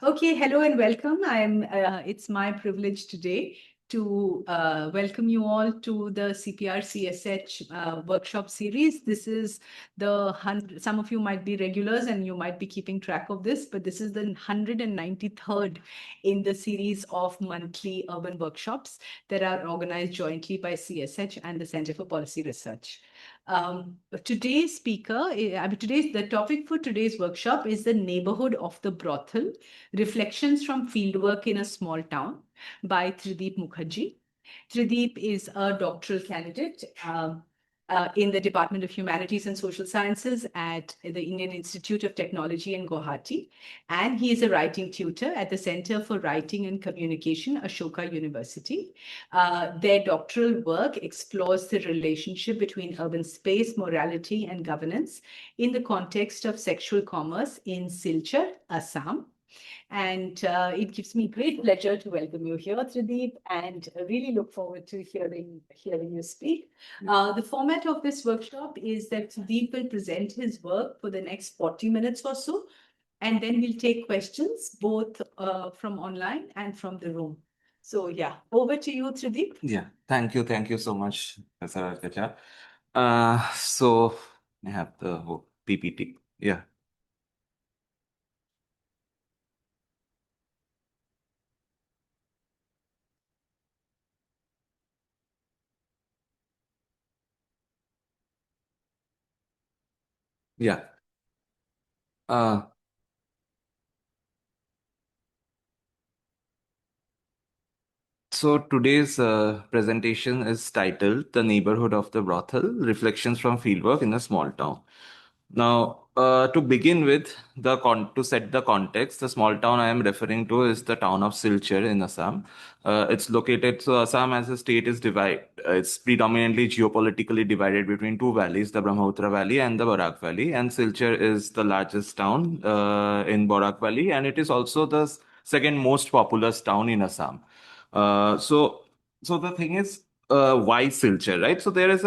Okay, hello and welcome. It's my privilege today to welcome you all to the CPR CSH workshop series. This is some of you might be regulars and you might be keeping track of this, but this is the 193rd in the series of monthly urban workshops that are organized jointly by CSH and the Center for Policy Research. The topic for today's workshop is the neighborhood of the brothel, Reflections from Fieldwork in a Small Town by Trideep Mukherjee. Trideep is a doctoral candidate in the Department of Humanities and Social Sciences at the Indian Institute of Technology in Guwahati. And he is a writing tutor at the Center for Writing and Communication, Ashoka University. Their doctoral work explores the relationship between urban space, morality, and governance in the context of sexual commerce in Silchar, Assam. And it gives me great pleasure to welcome you here, Trideep, and really look forward to hearing you speak. The format of this workshop is that Trideep will present his work for the next 40 minutes or so, and then we'll take questions both from online and from the room. So yeah, over to you, Trideep. Yeah, thank you so much, Professor Arkacha. So I have the whole PPT. Yeah. Yeah. Uh, so today's presentation is titled The Neighborhood of the Brothel, Reflections from Fieldwork in a Small Town. Now, to begin with, to set the context, the small town I am referring to is the town of Silchar in Assam. It's located, so Assam as a state is divided. It's predominantly geopolitically divided between two valleys, the Brahmaputra Valley and the Barak Valley. And Silchar is the largest town in Barak Valley, and it is also the second most populous town in Assam. So the thing is, why Silchar, right? So there is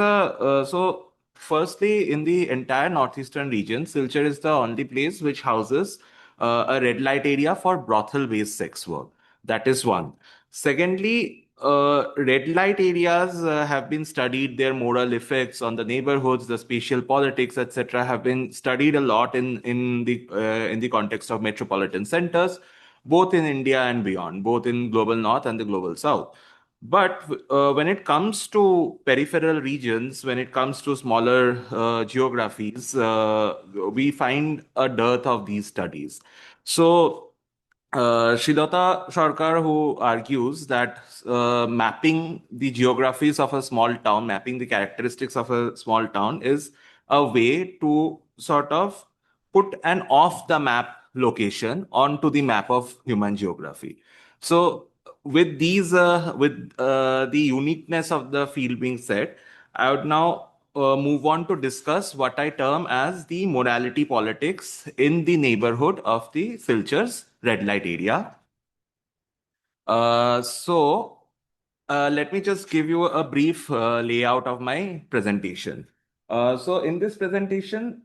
firstly, in the entire northeastern region, Silchar is the only place which houses a red light area for brothel-based sex work. That is one. Secondly, red light areas have been studied, their moral effects on the neighborhoods, the spatial politics, etc., have been studied a lot in the context of metropolitan centers, both in India and beyond, both in global north and the global south. But when it comes to peripheral regions, when it comes to smaller geographies, we find a dearth of these studies. So, Shilata Sarkar, who argues that mapping the geographies of a small town, mapping the characteristics of a small town, is a way to sort of put an off the map location onto the map of human geography. So, with the uniqueness of the field being said, I would now move on to discuss what I term as the morality politics in the neighborhood of the Silchars red light area. Let me just give you a brief layout of my presentation. So in this presentation,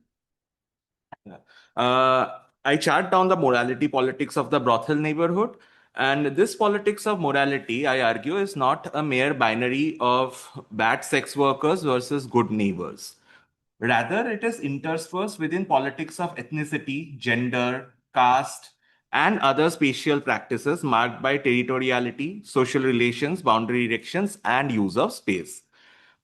I chart down the morality politics of the brothel neighborhood. And this politics of morality, I argue, is not a mere binary of bad sex workers versus good neighbors. Rather, it is interspersed within politics of ethnicity, gender, caste, and other spatial practices marked by territoriality, social relations, boundary erections, and use of space.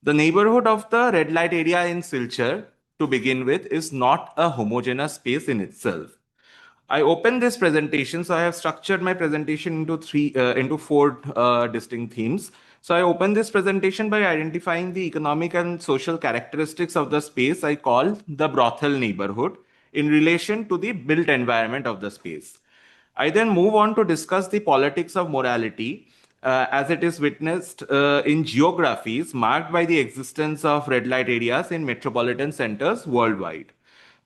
The neighborhood of the red light area in Silchar, to begin with, is not a homogeneous space in itself. I opened this presentation, so I have structured my presentation into four distinct themes. So I opened this presentation by identifying the economic and social characteristics of the space I call the brothel neighborhood in relation to the built environment of the space. I then move on to discuss the politics of morality as it is witnessed in geographies marked by the existence of red light areas in metropolitan centers worldwide.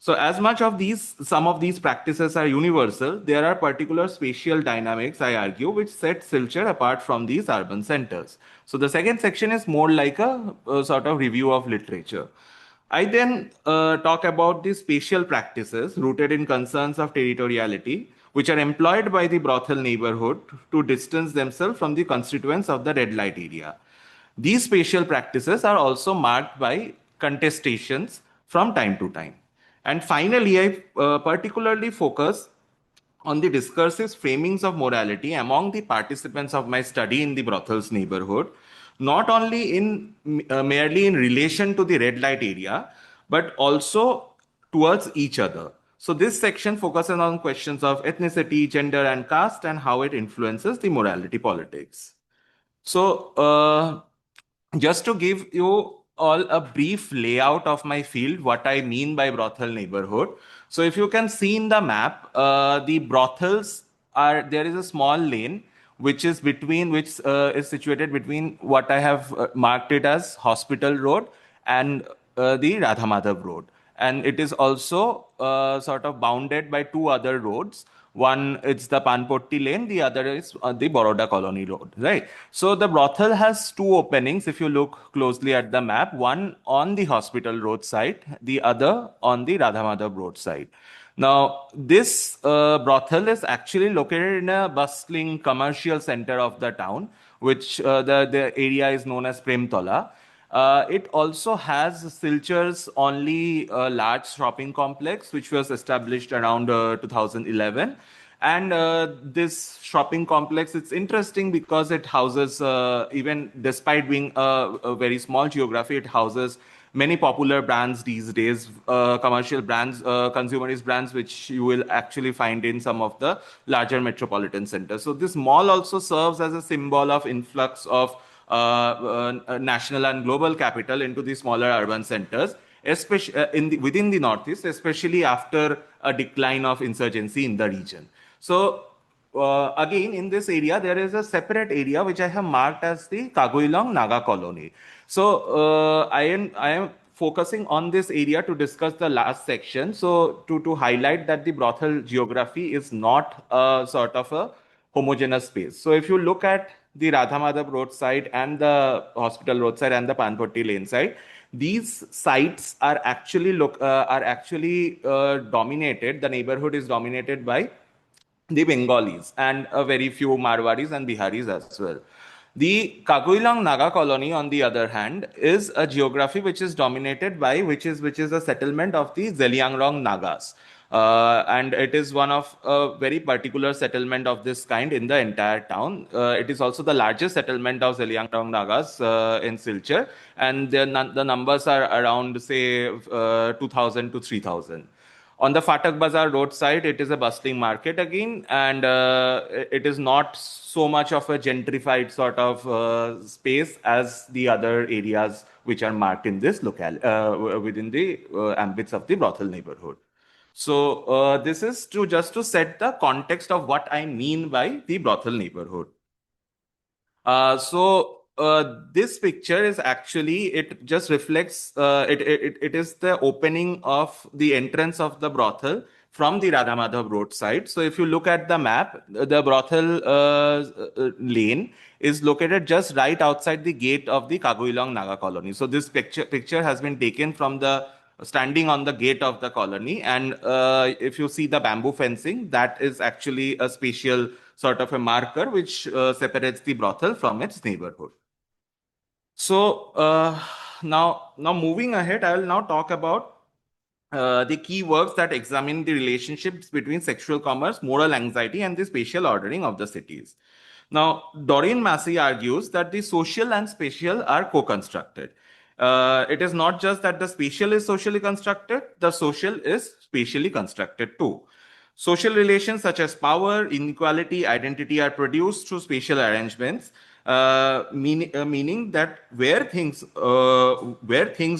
So, as much of some of these practices are universal, there are particular spatial dynamics, I argue, which set Silchar apart from these urban centers. So, the second section is more like a sort of review of literature. I then talk about the spatial practices rooted in concerns of territoriality, which are employed by the brothel neighborhood to distance themselves from the constituents of the red light area. These spatial practices are also marked by contestations from time to time. And finally, I particularly focus on the discursive framings of morality among the participants of my study in the brothels neighborhood, not only in merely in relation to the red light area, but also towards each other. So this section focuses on questions of ethnicity, gender, and caste, and how it influences the morality politics. So, just to give you all a brief layout of my field, what I mean by brothel neighborhood. So, if you can see in the map, the brothels are there is a small lane which is is situated between what I have marked it as Hospital Road and the Radha Madhav Road, and it is also sort of bounded by two other roads. One, it's the Panpotti lane, the other is the Baroda Colony Road, right? So the brothel has two openings if you look closely at the map, one on the Hospital Road side, the other on the Radhamadhav Road side. Now, this brothel is actually located in a bustling commercial center of the town, which the area is known as Premtola. It also has Silchar's only large shopping complex, which was established around 2011. And this shopping complex, it's interesting because it houses, even despite being a very small geography, it houses many popular brands these days, commercial brands, consumerist brands, which you will actually find in some of the larger metropolitan centers. So this mall also serves as a symbol of influx of national and global capital into the smaller urban centers, especially within the Northeast, especially after a decline of insurgency in the region. So again, in this area, there is a separate area which I have marked as the Kaguilong Naga colony. So I am focusing on this area to discuss the last section. So to highlight that the brothel geography is not a sort of a homogeneous space. So if you look at the Radhamadhav road side and the Hospital road side and the Panpotti lane side, these sites are actually dominated. The neighborhood is dominated by the Bengalis and a very few Marwaris and Biharis as well. The Kaguilang Naga colony, on the other hand, is a geography which is dominated by which is a settlement of the Zeliangrong Nagas. And it is one of a very particular settlement of this kind in the entire town. It is also the largest settlement of Zeliangrong Nagas in Silchar, and the numbers are around, say, 2,000 to 3,000. On the Fatak Bazaar roadside, it is a bustling market again, and it is not so much of a gentrified sort of space as the other areas which are marked in this within the ambits of the brothel neighborhood. So this is just to set the context of what I mean by the brothel neighborhood. This picture is actually, it just reflects, it is the opening of the entrance of the brothel from the Radhamadhav road side. So if you look at the map, the brothel lane is located just right outside the gate of the Kaguilong Naga colony. So this picture has been taken from the standing on the gate of the colony, and if you see the bamboo fencing, that is actually a spatial sort of a marker which separates the brothel from its neighborhood. So now moving ahead, I will now talk about the key works that examine the relationships between sexual commerce, moral anxiety, and the spatial ordering of the cities. Now, Doreen Massey argues that the social and spatial are co-constructed. It is not just that the spatial is socially constructed, the social is spatially constructed too. Social relations such as power, inequality, identity are produced through spatial arrangements, meaning that where things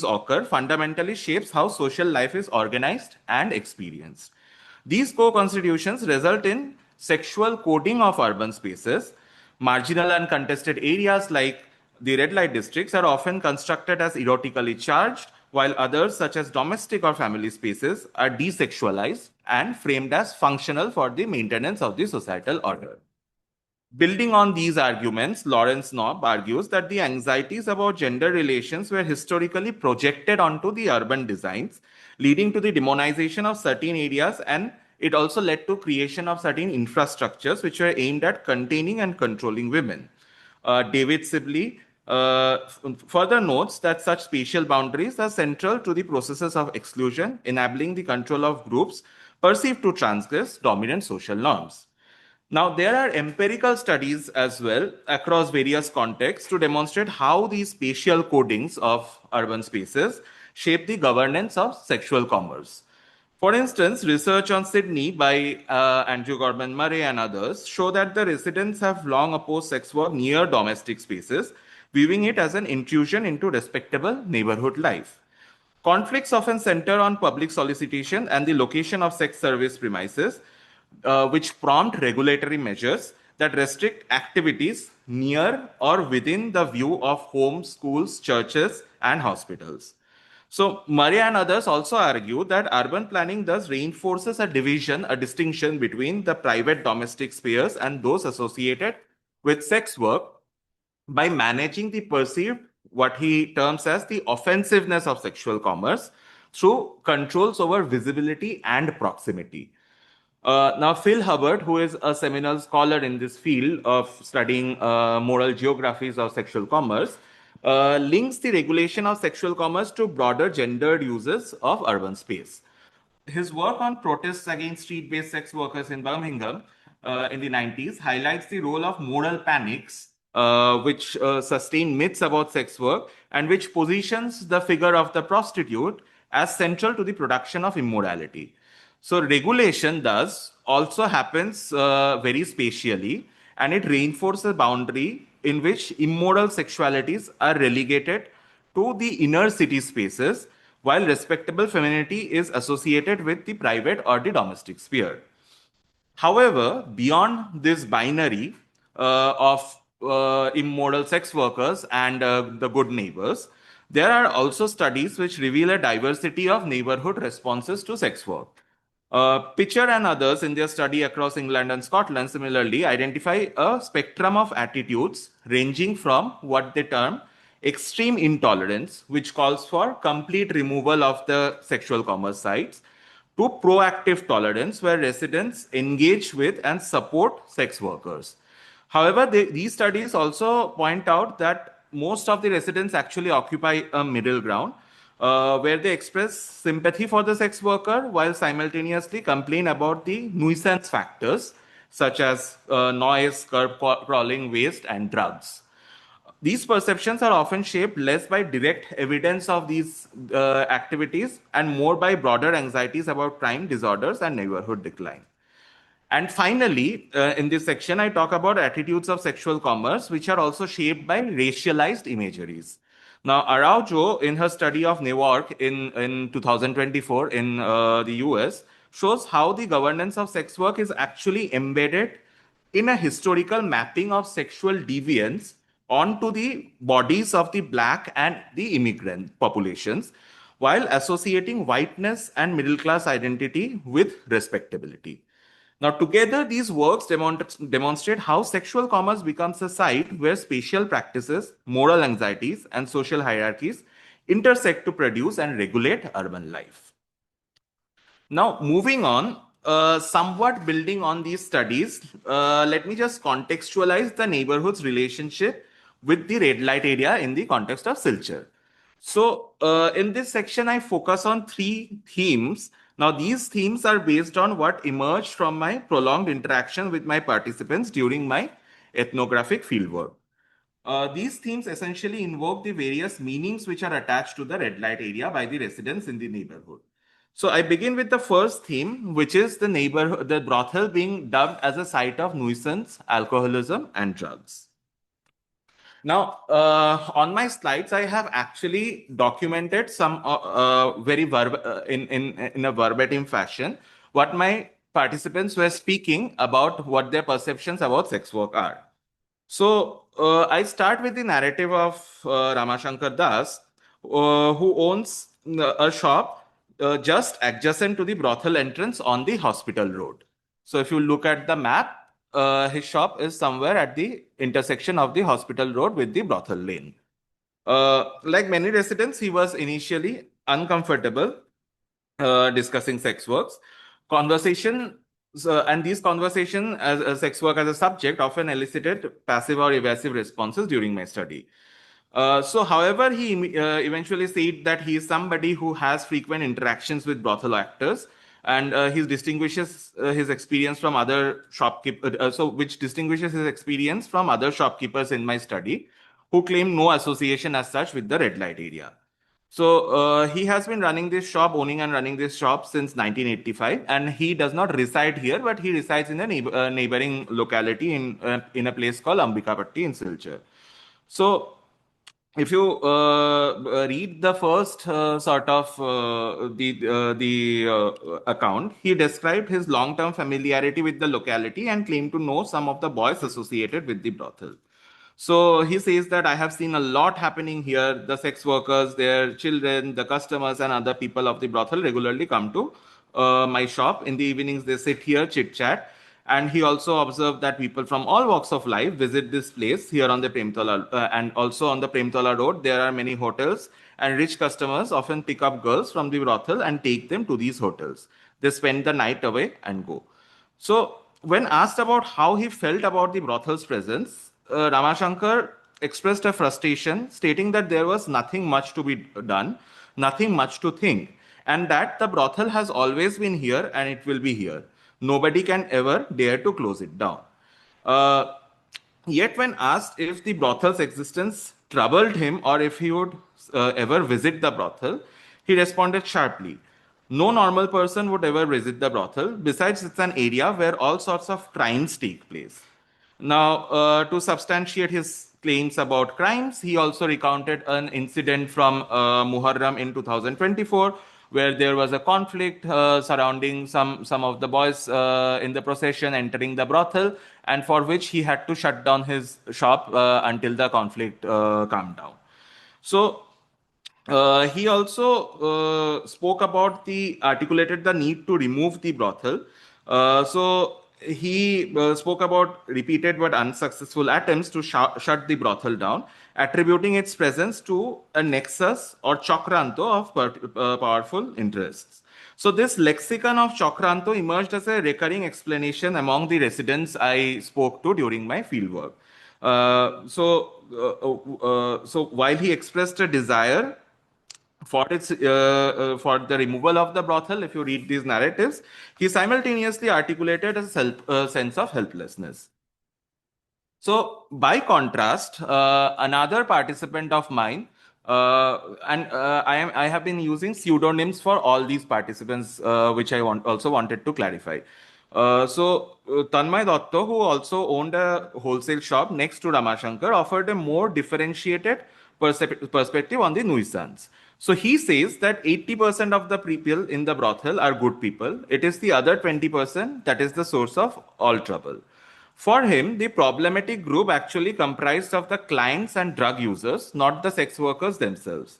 occur fundamentally shapes how social life is organized and experienced. These co-constitutions result in sexual coding of urban spaces. Marginal and contested areas like the red light districts are often constructed as erotically charged, while others, such as domestic or family spaces, are desexualized and framed as functional for the maintenance of the societal order. Building on these arguments, Lawrence Knopp argues that the anxieties about gender relations were historically projected onto the urban designs, leading to the demonization of certain areas and it also led to creation of certain infrastructures which were aimed at containing and controlling women. David Sibley further notes that such spatial boundaries are central to the processes of exclusion, enabling the control of groups perceived to transgress dominant social norms. Now, there are empirical studies as well across various contexts to demonstrate how these spatial codings of urban spaces shape the governance of sexual commerce. For instance, research on Sydney by Andrew Gorman Murray and others show that the residents have long opposed sex work near domestic spaces, viewing it as an intrusion into respectable neighborhood life. Conflicts often center on public solicitation and the location of sex service premises, which prompt regulatory measures that restrict activities near or within the view of homes, schools, churches, and hospitals. So, Murray and others also argue that urban planning thus reinforces a division, a distinction between the private domestic spheres and those associated with sex work by managing the perceived, what he terms as the offensiveness of sexual commerce through controls over visibility and proximity. Now, Phil Hubbard, who is a seminal scholar in this field of studying moral geographies of sexual commerce, links the regulation of sexual commerce to broader gendered uses of urban space. His work on protests against street-based sex workers in Birmingham in the 90s highlights the role of moral panics, which sustain myths about sex work and which positions the figure of the prostitute as central to the production of immorality. So regulation thus also happens very spatially, and it reinforces a boundary in which immoral sexualities are relegated to the inner city spaces, while respectable femininity is associated with the private or the domestic sphere. However, beyond this binary of immoral sex workers and the good neighbors, there are also studies which reveal a diversity of neighborhood responses to sex work. Pitcher and others in their study across England and Scotland similarly identify a spectrum of attitudes ranging from what they term extreme intolerance, which calls for complete removal of the sexual commerce sites, to proactive tolerance, where residents engage with and support sex workers. However, these studies also point out that most of the residents actually occupy a middle ground where they express sympathy for the sex worker while simultaneously complain about the nuisance factors such as noise, curb crawling, waste, and drugs. These perceptions are often shaped less by direct evidence of these activities and more by broader anxieties about crime, disorders, and neighborhood decline. And finally, in this section, I talk about attitudes of sexual commerce, which are also shaped by racialized imageries. Now, Araujo, in her study of Newark in 2024 in the US, shows how the governance of sex work is actually embedded in a historical mapping of sexual deviance onto the bodies of the Black and the immigrant populations, while associating whiteness and middle class identity with respectability. Now, together, these works demonstrate how sexual commerce becomes a site where spatial practices, moral anxieties, and social hierarchies intersect to produce and regulate urban life. Now, moving on, somewhat building on these studies, let me just contextualize the neighborhood's relationship with the red light area in the context of Silchar. So, in this section, I focus on three themes. Now, these themes are based on what emerged from my prolonged interaction with my participants during my ethnographic fieldwork. These themes essentially invoke the various meanings which are attached to the red light area by the residents in the neighborhood. So I begin with the first theme, which is the brothel being dubbed as a site of nuisance, alcoholism, and drugs. Now, on my slides, I have actually documented some in a verbatim fashion what my participants were speaking about what their perceptions about sex work are. So I start with the narrative of Ramashankar Das, who owns a shop just adjacent to the brothel entrance on the hospital road. So if you look at the map, his shop is somewhere at the intersection of the hospital road with the brothel lane. Like many residents, he was initially uncomfortable discussing sex works, Conversation, and these conversations as sex work as a subject often elicited passive or evasive responses during my study. However, he eventually said that he is somebody who has frequent interactions with brothel actors, and he distinguishes his experience from other shopkeepers. Which distinguishes his experience from other shopkeepers in my study, who claim no association as such with the red light area. He has been running this shop, owning and running this shop since 1985, and he does not reside here, but he resides in a neighboring locality in a place called Ambikapatti in Silchar. So, if you read the first sort of the account, he described his long-term familiarity with the locality and claimed to know some of the boys associated with the brothel. So he says that I have seen a lot happening here. The sex workers, their children, the customers, and other people of the brothel regularly come to my shop. In the evenings, they sit here, chit chat. And he also observed that people from all walks of life visit this place here on the Premtala. And also on the Premtala Road, there are many hotels. And rich customers often pick up girls from the brothel and take them to these hotels. They spend the night away and go. So, when asked about how he felt about the brothel's presence, Ramashankar expressed a frustration, stating that there was nothing much to be done, nothing much to think, and that the brothel has always been here and it will be here. Nobody can ever dare to close it down. Uh, Yet, when asked if the brothel's existence troubled him or if he would ever visit the brothel, he responded sharply, no normal person would ever visit the brothel. Besides, it's an area where all sorts of crimes take place. Now, to substantiate his claims about crimes, he also recounted an incident from Muharram in 2024, where there was a conflict surrounding some of the boys in the procession entering the brothel, and for which he had to shut down his shop until the conflict calmed down. So he also spoke about articulated the need to remove the brothel. He spoke about repeated but unsuccessful attempts to shut the brothel down, attributing its presence to a nexus or chakranto of powerful interests. So this lexicon of chakranto emerged as a recurring explanation among the residents I spoke to during my fieldwork. So while he expressed a desire for the removal of the brothel, if you read these narratives, he simultaneously articulated a sense of helplessness. So, by contrast, another participant of mine, I have been using pseudonyms for all these participants, which I also wanted to clarify. Tanmay Dotto, who also owned a wholesale shop next to Ramashankar, offered a more differentiated perspective on the nuisance. So he says that 80% of the people in the brothel are good people. It is the other 20% that is the source of all trouble. For him, the problematic group actually comprised of the clients and drug users, not the sex workers themselves.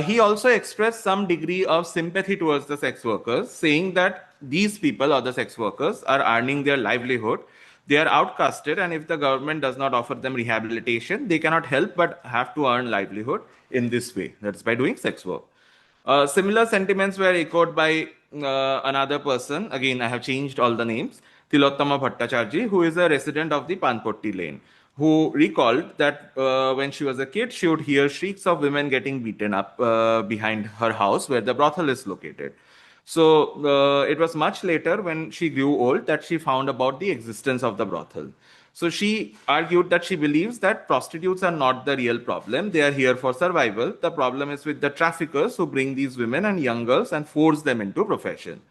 He also expressed some degree of sympathy towards the sex workers, saying that these people or the sex workers are earning their livelihood. They are outcasted, and if the government does not offer them rehabilitation, they cannot help but have to earn livelihood in this way. That's by doing sex work. Similar sentiments were echoed by another person. Again, I have changed all the names. Tilottama Bhattacharji, who is a resident of the Panpotti lane, who recalled that when she was a kid, she would hear shrieks of women getting beaten up behind her house where the brothel is located. So it was much later when she grew old that she found about the existence of the brothel. So she argued that she believes that prostitutes are not the real problem. They are here for survival. The problem is with the traffickers who bring these women and young girls and force them into profession.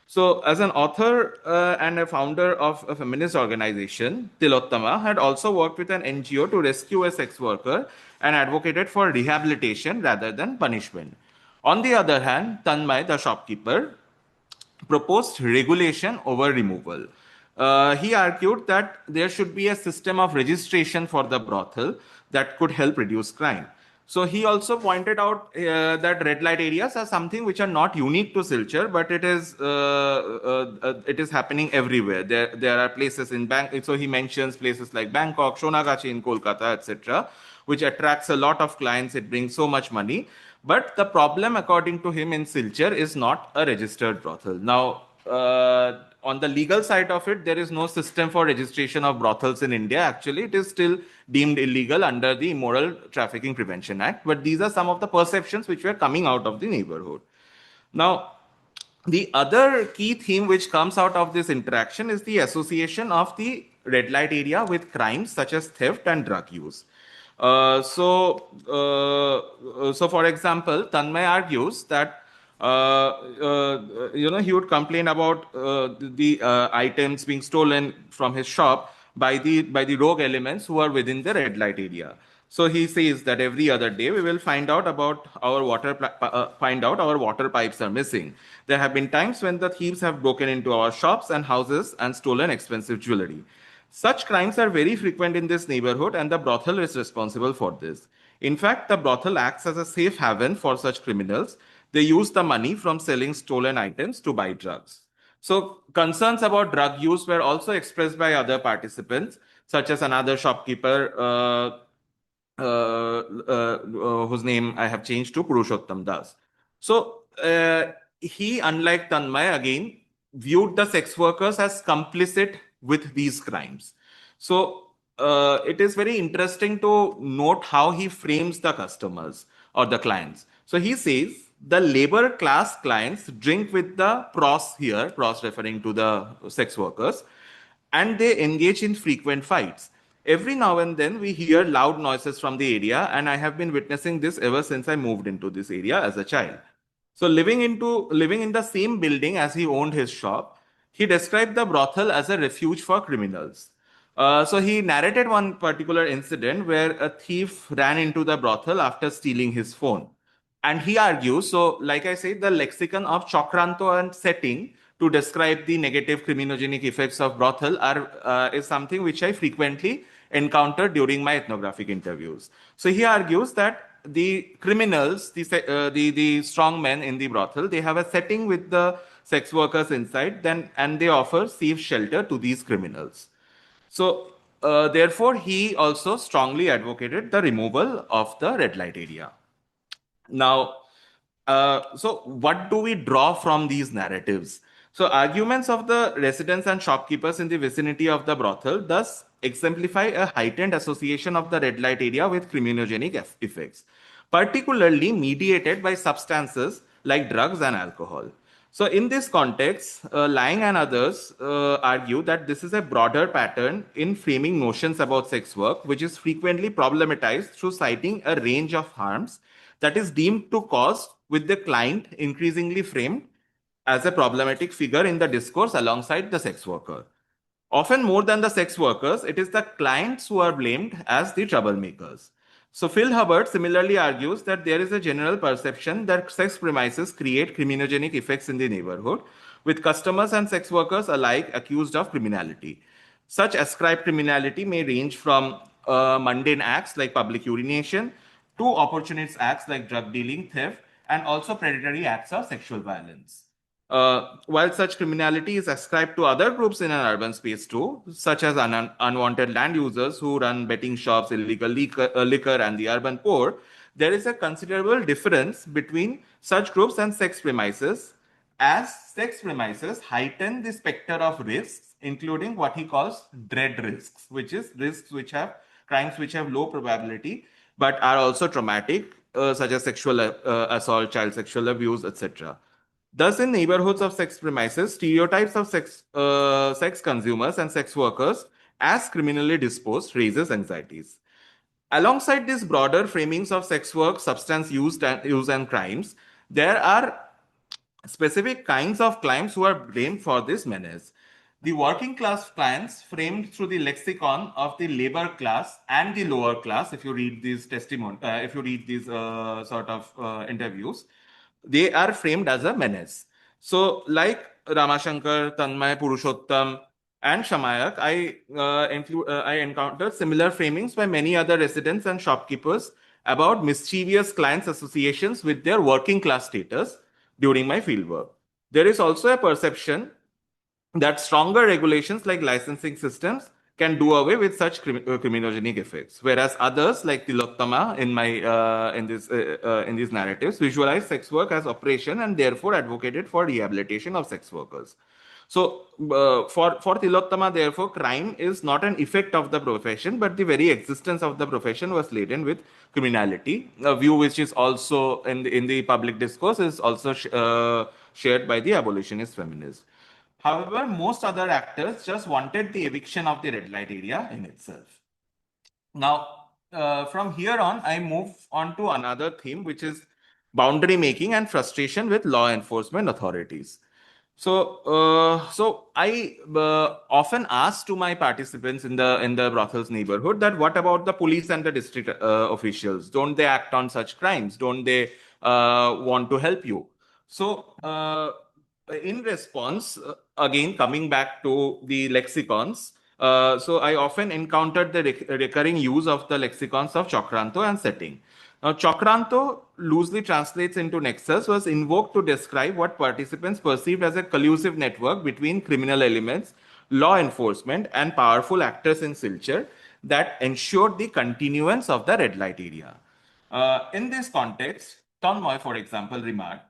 So, as an author and a founder of a feminist organization, Tilottama had also worked with an NGO to rescue a sex worker and advocated for rehabilitation rather than punishment. On the other hand, Tanmay, the shopkeeper, proposed regulation over removal. He argued that there should be a system of registration for the brothel that could help reduce crime. So he also pointed out that red light areas are something which are not unique to Silchar, but it is happening everywhere. There are places in Bangkok. So he mentions places like Bangkok, Shonagachi in Kolkata, etc., which attracts a lot of clients. It brings so much money. But the problem, according to him, in Silchar is not a registered brothel. Now, on the legal side of it, there is no system for registration of brothels in India. Actually, it is still deemed illegal under the Immoral Trafficking Prevention Act. But these are some of the perceptions which were coming out of the neighborhood. Now, the other key theme which comes out of this interaction is the association of the red light area with crimes such as theft and drug use. So for example, Tanmay argues that he would complain about the items being stolen from his shop by the rogue elements who are within the red light area. So he says that every other day we will find out our water pipes are missing. There have been times when the thieves have broken into our shops and houses and stolen expensive jewelry. Such crimes are very frequent in this neighborhood, and the brothel is responsible for this. In fact, the brothel acts as a safe haven for such criminals. They use the money from selling stolen items to buy drugs. So, concerns about drug use were also expressed by other participants, such as another shopkeeper whose name I have changed to Purushottam Das. So, he, unlike Tanmay, again, viewed the sex workers as complicit with these crimes. So, it is very interesting to note how he frames the customers or the clients. So, he says the labor class clients drink with the pros here, pros referring to the sex workers, and they engage in frequent fights. Every now and then we hear loud noises from the area, and I have been witnessing this ever since I moved into this area as a child. So living in the same building as he owned his shop, he described the brothel as a refuge for criminals. So he narrated one particular incident where a thief ran into the brothel after stealing his phone. And he argues, so like I said, the lexicon of chokranto and setting to describe the negative criminogenic effects of brothel is something which I frequently encounter during my ethnographic interviews. So he argues that the criminals, the strong men in the brothel, they have a setting with the sex workers inside, and they offer safe shelter to these criminals. So therefore, he also strongly advocated the removal of the red light area. Now, so what do we draw from these narratives? So, arguments of the residents and shopkeepers in the vicinity of the brothel thus exemplify a heightened association of the red light area with criminogenic effects, particularly mediated by substances like drugs and alcohol. So, in this context, Lang and others argue that this is a broader pattern in framing notions about sex work, which is frequently problematized through citing a range of harms that is deemed to cause, with the client increasingly framed as a problematic figure in the discourse alongside the sex worker. Often more than the sex workers, it is the clients who are blamed as the troublemakers. So Phil Hubbard similarly argues that there is a general perception that sex premises create criminogenic effects in the neighborhood, with customers and sex workers alike accused of criminality. Such ascribed criminality may range from mundane acts like public urination to opportunist acts like drug dealing, theft, and also predatory acts of sexual violence. While such criminality is ascribed to other groups in an urban space too, such as unwanted land users who run betting shops, illegal liquor, and the urban poor, there is a considerable difference between such groups and sex premises, as sex premises heighten the specter of risks, including what he calls dread risks, which is risks which have crimes which have low probability but are also traumatic, such as sexual assault, child sexual abuse, etc. Thus, in neighborhoods of sex premises, stereotypes of sex consumers and sex workers as criminally disposed raises anxieties. Alongside these broader framings of sex work, substance use and crimes, there are specific kinds of clients who are blamed for this menace. The working class clients, framed through the lexicon of the labor class and the lower class, if you read these interviews, they are framed as a menace. So, like Ramashankar, Tanmay, Purushottam, and Shamayak, I encountered similar framings by many other residents and shopkeepers about mischievous clients' associations with their working class status during my fieldwork. There is also a perception that stronger regulations like licensing systems can do away with such criminogenic effects, whereas others like Tilottama in these narratives visualize sex work as operation and therefore advocated for rehabilitation of sex workers. So, for Tilottama, therefore, crime is not an effect of the profession, but the very existence of the profession was laden with criminality. A view which is also in the public discourse is also shared by the abolitionist feminists. However, most other actors just wanted the eviction of the red light area in itself. Now, from here on, I move on to another theme, which is boundary making and frustration with law enforcement authorities. So I often ask to my participants in the brothel's neighborhood that what about the police and the district officials? Don't they act on such crimes? Don't they want to help you? So in response, again coming back to the lexicons, so I often encountered the recurring use of the lexicons of Chokranto and setting. Now, Chokranto loosely translates into nexus was invoked to describe what participants perceived as a collusive network between criminal elements, law enforcement, and powerful actors in Silchar that ensured the continuance of the red light area. In this context, Tonmoy, for example, remarked,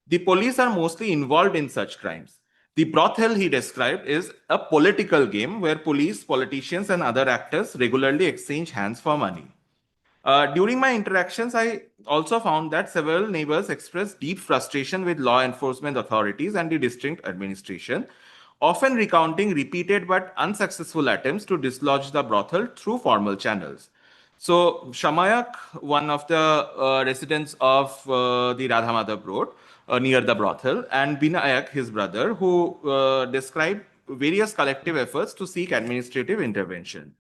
the police are mostly involved in such crimes. The brothel he described is a political game where police, politicians, and other actors regularly exchange hands for money. During my interactions, I also found that several neighbors expressed deep frustration with law enforcement authorities and the district administration, often recounting repeated but unsuccessful attempts to dislodge the brothel through formal channels. So, Shamayak, one of the residents of the Radhamadhav Road near the brothel, and Binayak, his brother, who described various collective efforts to seek administrative intervention.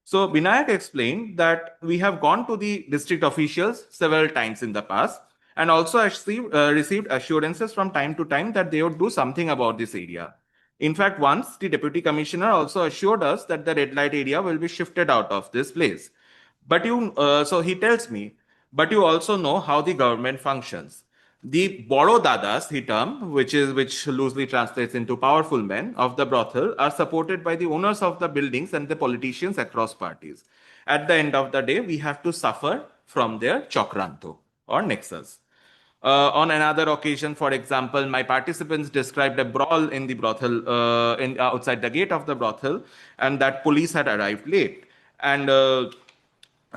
So Binayak explained that we have gone to the district officials several times in the past and also received assurances from time to time that they would do something about this area. In fact, once the deputy commissioner also assured us that the red light area will be shifted out of this place. So he tells me, but you also know how the government functions. The Boro Dadas, he term, which loosely translates into powerful men of the brothel, are supported by the owners of the buildings and the politicians across parties. At the end of the day, we have to suffer from their chokranto or nexus. On another occasion, for example, my participants described a brawl in the brothel, outside the gate of the brothel, and that police had arrived late. And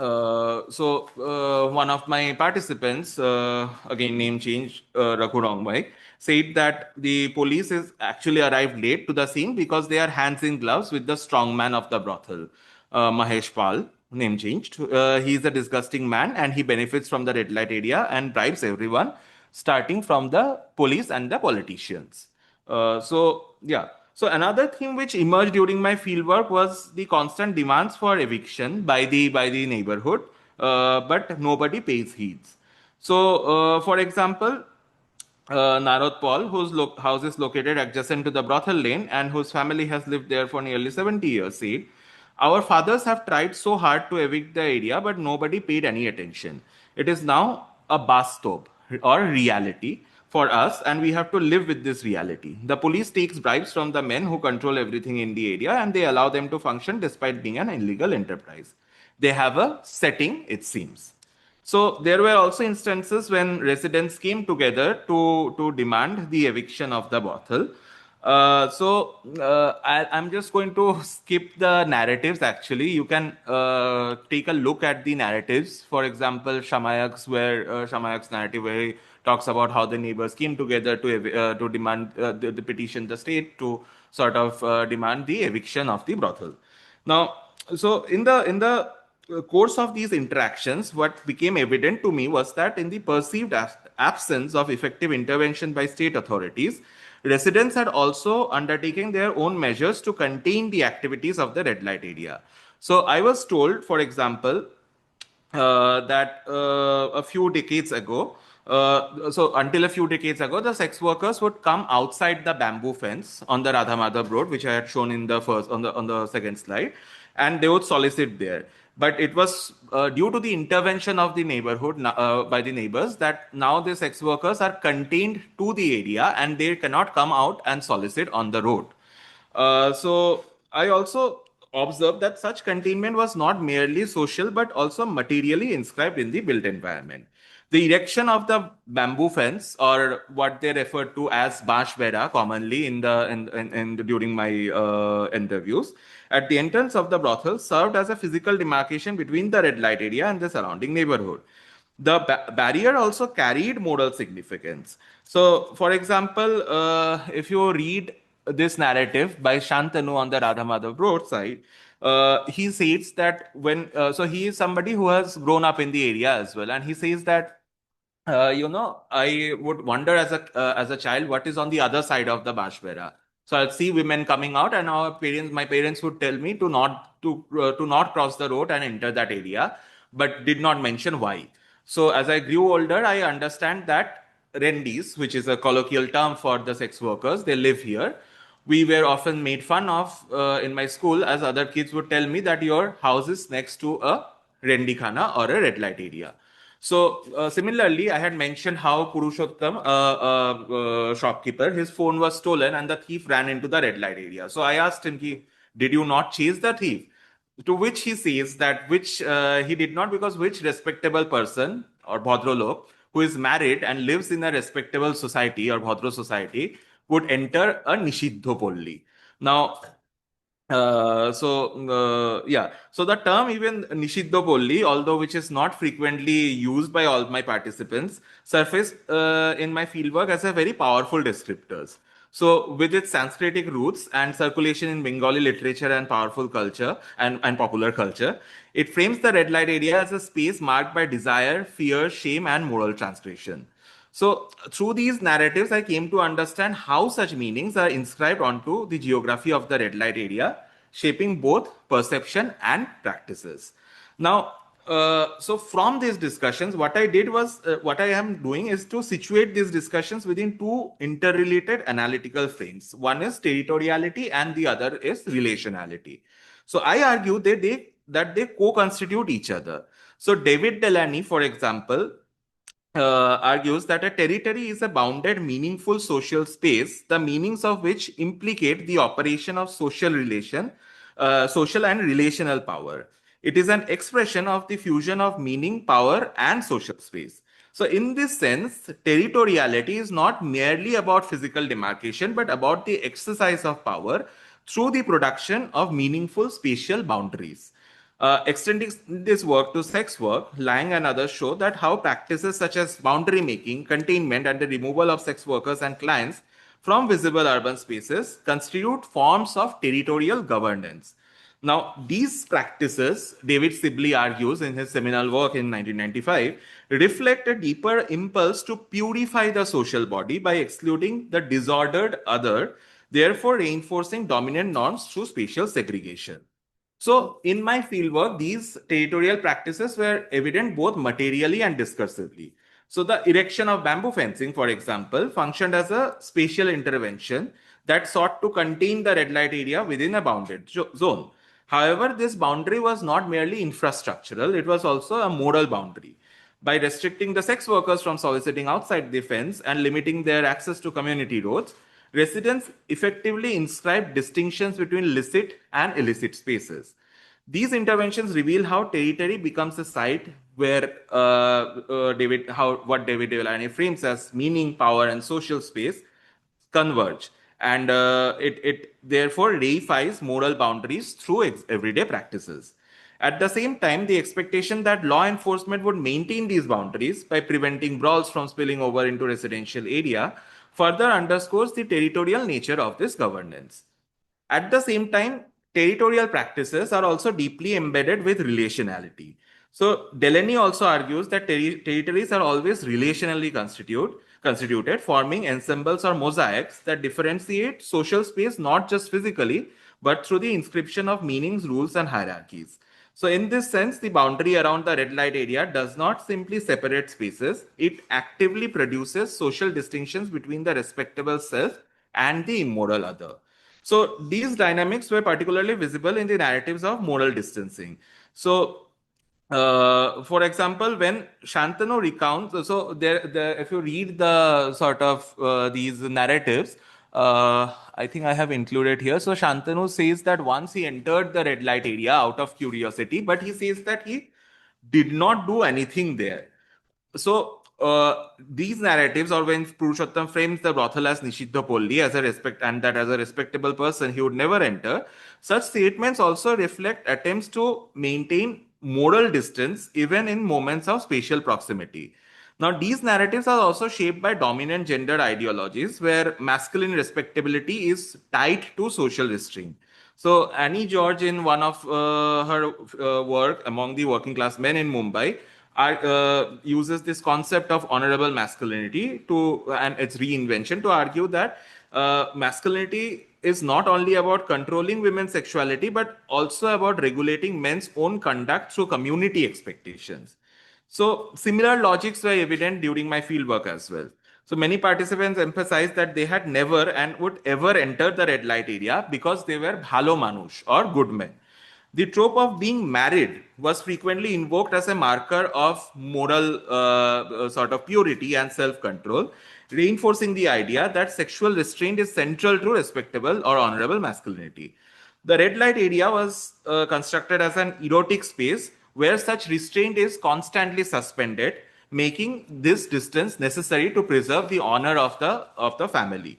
one of my participants, again name change, Raghu Rongmai, said that the police is actually arrived late to the scene because they are hands in gloves with the strongman of the brothel, Mahesh Pal, name changed. He is a disgusting man and he benefits from the red light area and bribes everyone, starting from the police and the politicians. Yeah. So another thing which emerged during my fieldwork was the constant demands for eviction by the neighborhood, but nobody pays heeds. For example, Narod Paul, whose house is located adjacent to the brothel lane and whose family has lived there for nearly 70 years, said, our fathers have tried so hard to evict the area, but nobody paid any attention. It is now a bastard or reality for us, and we have to live with this reality. The police takes bribes from the men who control everything in the area, and they allow them to function despite being an illegal enterprise. They have a setting, it seems. So there were also instances when residents came together to demand the eviction of the brothel. I'm just going to skip the narratives actually. You can take a look at the narratives. For example, Shamayak's narrative where he talks about how the neighbors came together to demand the petition the state to sort of demand the eviction of the brothel. Now, so in the course of these interactions, what became evident to me was that in the perceived absence of effective intervention by state authorities, residents had also undertaken their own measures to contain the activities of the red light area. So I was told, for example, that a few decades ago, until a few decades ago, the sex workers would come outside the bamboo fence on the Radhamadhav Road, which I had shown in the first on the second slide, and they would solicit there. But it was due to the intervention of the neighborhood by the neighbors that now the sex workers are contained to the area and they cannot come out and solicit on the road. So I also observed that such containment was not merely social but also materially inscribed in the built environment. The erection of the bamboo fence, or what they refer to as bashbera commonly in during my interviews, at the entrance of the brothel served as a physical demarcation between the red light area and the surrounding neighborhood. The barrier also carried moral significance. So, for example, if you read this narrative by Shantanu on the Radha Madhav roadside, he says that so he is somebody who has grown up in the area as well, and he says that I would wonder as a child what is on the other side of the Bashbera. So I'll see women coming out, and my parents would tell me to not cross the road and enter that area, but did not mention why. So as I grew older, I understand that rendis, which is a colloquial term for the sex workers, they live here. We were often made fun of in my school, as other kids would tell me that your house is next to a rendikhana or a red light area. So similarly, I had mentioned how Purushottam, shopkeeper, his phone was stolen and the thief ran into the red light area. So I asked him, did you not chase the thief? To which he says that which he did not, because which respectable person or Bhadralok who is married and lives in a respectable society or Bhadra society would enter a Nishiddho Polli. Now, so the term even Nishiddho Polli, although which is not frequently used by all my participants, surfaced in my fieldwork as a very powerful descriptors. So with its Sanskritic roots and circulation in Bengali literature and powerful culture and popular culture, it frames the red light area as a space marked by desire, fear, shame, and moral transgression. So, through these narratives, I came to understand how such meanings are inscribed onto the geography of the red light area, shaping both perception and practices. Now, so from these discussions, what I am doing is to situate these discussions within two interrelated analytical frames. One is territoriality, and the other is relationality. So, I argue that they co-constitute each other. So, David Delaney, for example, argues that a territory is a bounded, meaningful social space, the meanings of which implicate the operation of social and relational power. It is an expression of the fusion of meaning, power, and social space. So, in this sense, territoriality is not merely about physical demarcation, but about the exercise of power through the production of meaningful spatial boundaries. Extending this work to sex work, Lang and others show that how practices such as boundary making, containment, and the removal of sex workers and clients from visible urban spaces constitute forms of territorial governance. Now, these practices, David Sibley argues in his seminal work in 1995, reflect a deeper impulse to purify the social body by excluding the disordered other, therefore reinforcing dominant norms through spatial segregation. So, in my fieldwork, these territorial practices were evident both materially and discursively. So, the erection of bamboo fencing, for example, functioned as a spatial intervention that sought to contain the red light area within a bounded zone. However, this boundary was not merely infrastructural, it was also a moral boundary. By restricting the sex workers from soliciting outside the fence and limiting their access to community roads, residents effectively inscribed distinctions between licit and illicit spaces. These interventions reveal how territory becomes a site where what David Delaney frames as meaning, power, and social space converge, and it therefore reifies moral boundaries through everyday practices. At the same time, the expectation that law enforcement would maintain these boundaries by preventing brawls from spilling over into residential area further underscores the territorial nature of this governance. At the same time, territorial practices are also deeply embedded with relationality. So Delaney also argues that territories are always relationally constituted, forming ensembles or mosaics that differentiate social space not just physically, but through the inscription of meanings, rules, and hierarchies. So, in this sense, the boundary around the red light area does not simply separate spaces, it actively produces social distinctions between the respectable self and the immoral other. So, these dynamics were particularly visible in the narratives of moral distancing. So, for example, when Shantanu recounts, so if you read the sort of these narratives, I think I have included here. So Shantanu says that once he entered the red light area out of curiosity, but he says that he did not do anything there. So these narratives, or when Purushottam frames the brothel as Nishiddha Polli, as a respect, and that as a respectable person he would never enter, such statements also reflect attempts to maintain moral distance even in moments of spatial proximity. Now, these narratives are also shaped by dominant gender ideologies where masculine respectability is tied to social restraint. So, Annie George, in one of her work among the working class men in Mumbai, uses this concept of honorable masculinity to and its reinvention to argue that masculinity is not only about controlling women's sexuality but also about regulating men's own conduct through community expectations. So similar logics were evident during my fieldwork as well. So many participants emphasized that they had never and would ever enter the red light area because they were bhalo manush or good men. The trope of being married was frequently invoked as a marker of moral sort of purity and self control, reinforcing the idea that sexual restraint is central to respectable or honorable masculinity. The red light area was constructed as an erotic space where such restraint is constantly suspended, making this distance necessary to preserve the honor of the family.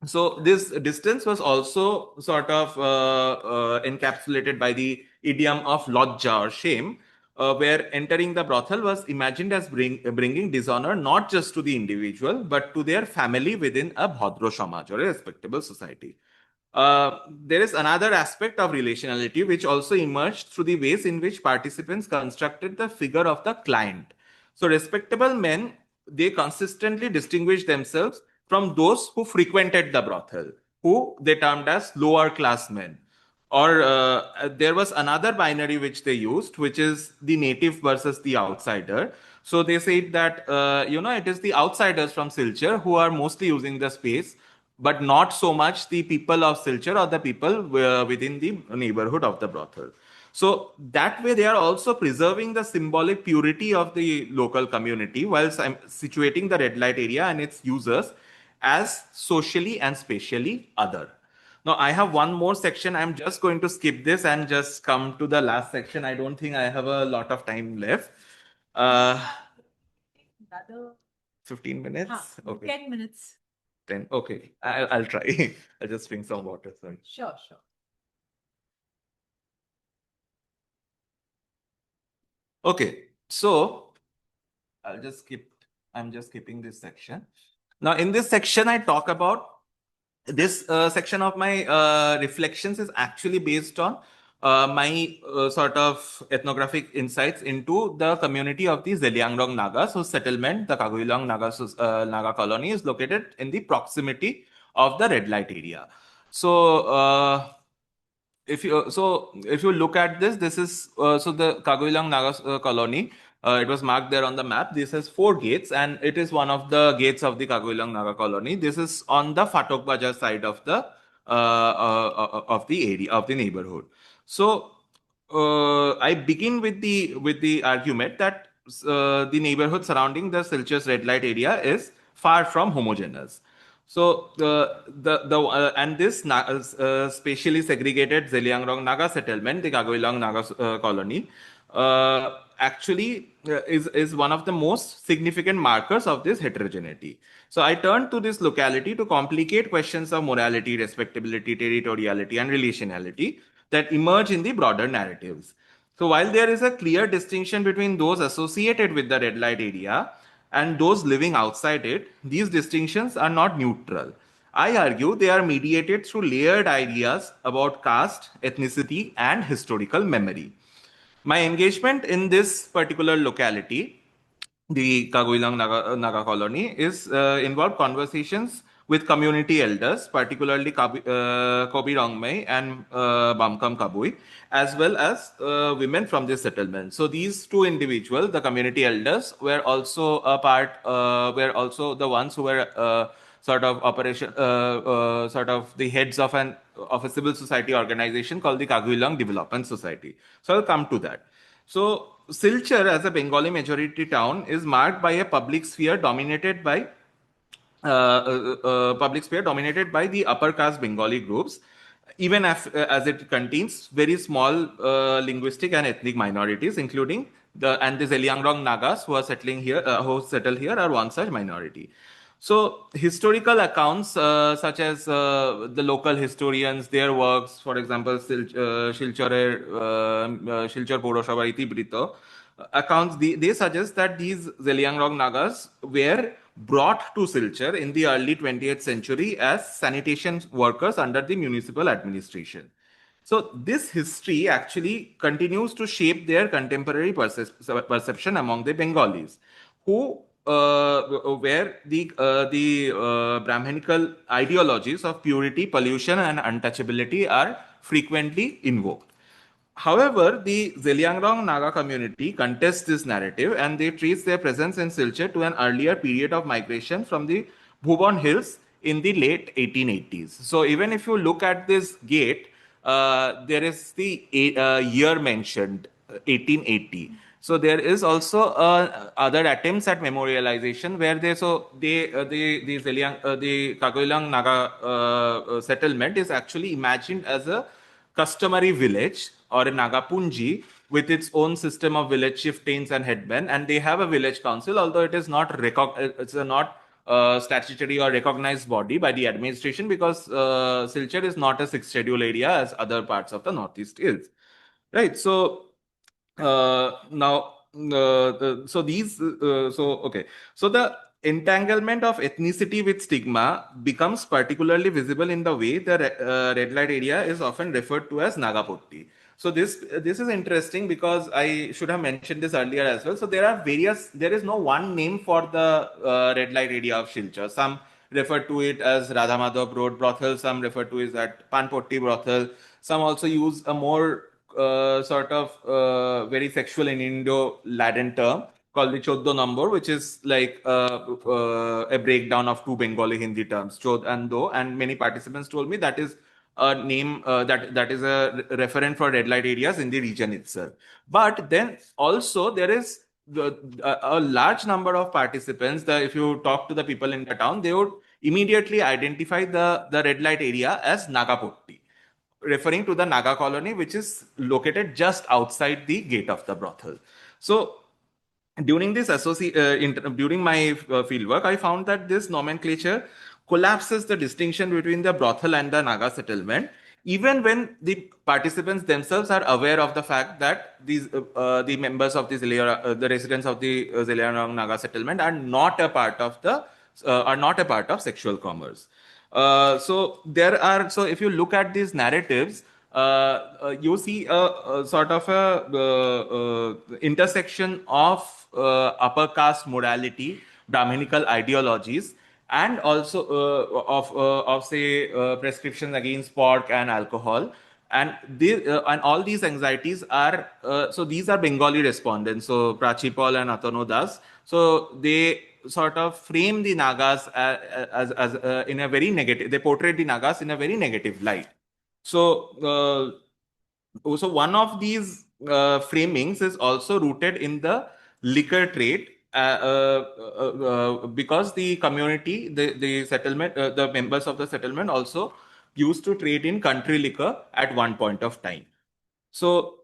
So this distance was also sort of encapsulated by the idiom of lodja or shame, where entering the brothel was imagined as bringing dishonor not just to the individual but to their family within a bhadra samaj or a respectable society. There is another aspect of relationality which also emerged through the ways in which participants constructed the figure of the client. So, respectable men, they consistently distinguished themselves from those who frequented the brothel, who they termed as lower class men. Or there was another binary which they used, which is the native versus the outsider. So they said that it is the outsiders from Silchar who are mostly using the space, but not so much the people of Silchar or the people within the neighborhood of the brothel. So that way, they are also preserving the symbolic purity of the local community whilst I'm situating the red light area and its users as socially and spatially other. Now, I have one more section. I'm just going to skip this and just come to the last section. I don't think I have a lot of time left. Uh, Another 15 minutes? Okay. 10 minutes. 10. Okay. I'll try. I'll just drink some water. Sorry. Sure, sure. Okay. So I'm just skipping this section. Now, in this section, I talk about this section of my reflections is actually based on my sort of ethnographic insights into the community of the Zeliangrong Nagas, whose settlement, the Kaguilong Naga colony, is located in the proximity of the red light area. So, if you look at this is so the Kaguilang Naga colony. It was marked there on the map. This has 4 gates, and it is one of the gates of the Kaguilang Naga colony. This is on the Fatok Bajar side of the area of the neighborhood. So I begin with the argument that the neighborhood surrounding the Silchars red light area is far from homogeneous. So and this spatially segregated Zeliangrong Naga settlement, the Kagoilang Naga colony, actually is one of the most significant markers of this heterogeneity. So I turned to this locality to complicate questions of morality, respectability, territoriality, and relationality that emerge in the broader narratives. So while there is a clear distinction between those associated with the red light area and those living outside it, these distinctions are not neutral. I argue they are mediated through layered ideas about caste, ethnicity, and historical memory. My engagement in this particular locality, the Kaguilang Naga colony, is involved conversations with community elders, particularly Kobi Rongmei and Bamkam Kabui, as well as women from this settlement. So these two individuals, the community elders, were also were also the ones who were sort of the heads of a civil society organization called the Kaguilang Development Society. So I'll come to that. So Silchar, as a Bengali majority town, is marked by a public sphere dominated by the upper caste Bengali groups, even as it contains very small linguistic and ethnic minorities, including the Zeliangrong Nagas who are settling here, who settle here, are one such minority. So historical accounts, such as the local historians, their works, for example, Silchar Poroshaba Itibrito, accounts, they suggest that these Zeliangrong Nagas were brought to Silchar in the early 20th century as sanitation workers under the municipal administration. So this history actually continues to shape their contemporary perception among the Bengalis, who where the Brahminical ideologies of purity, pollution, and untouchability are frequently invoked. However, the Zeliangrong Naga community contests this narrative and they trace their presence in Silchar to an earlier period of migration from the Bhuban Hills in the late 1880s. So, even if you look at this gate, there is the year mentioned, 1880. So there is also other attempts at memorialization where the Kagoilang Naga settlement is actually imagined as a customary village or a Nagapunji with its own system of village chieftains and headmen, and they have a village council, although it is not it's a not statutory or recognized body by the administration because Silchar is not a sixth schedule area as other parts of the Northeast is. Right. So now, so these, so okay. So the entanglement of ethnicity with stigma becomes particularly visible in the way the red light area is often referred to as Nagapotti. So this is interesting because I should have mentioned this earlier as well. So there are various. There is no one name for the red light area of Silchar. Some refer to it as Radha Madhav Road brothel. Some refer to it as Panpotti brothel. Some also use a more sort of very sexual in Indo-Latin term called the Choddo number, which is like a breakdown of two Bengali Hindi terms, Chod and Do. And many participants told me that is a name that is a referent for red light areas in the region itself. But then also there is a large number of participants that if you talk to the people in the town, they would immediately identify the red light area as Nagapotti, referring to the Naga colony, which is located just outside the gate of the brothel. So during during my fieldwork, I found that this nomenclature collapses the distinction between the brothel and the Naga settlement, even when the participants themselves are aware of the fact that the members of the residents of the Zeliangrong Naga settlement are not a part of sexual commerce. So if you look at these narratives, you see a sort of a intersection of upper caste morality, Brahminical ideologies, and also of say prescriptions against pork and alcohol. And all these anxieties are so these are Bengali respondents, so Prachipal and Atano Das. So they sort of frame the Nagas as in a very negative. They portray the Nagas in a very negative light. So so one of these framings is also rooted in the liquor trade. Because the community, the settlement, the members of the settlement also used to trade in country liquor at one point of time. So,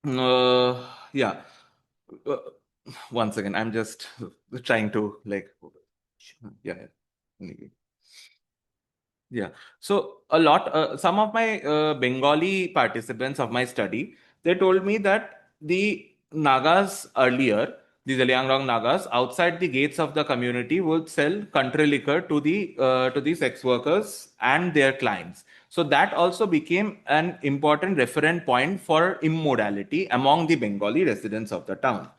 yeah. Uh, Once again, I'm just trying to like, yeah. Yeah. So some of my Bengali participants of my study, they told me that the Nagas earlier, the Zeliangrong Nagas, outside the gates of the community would sell country liquor to the sex workers and their clients. So that also became an important referent point for immorality among the Bengali residents of the town.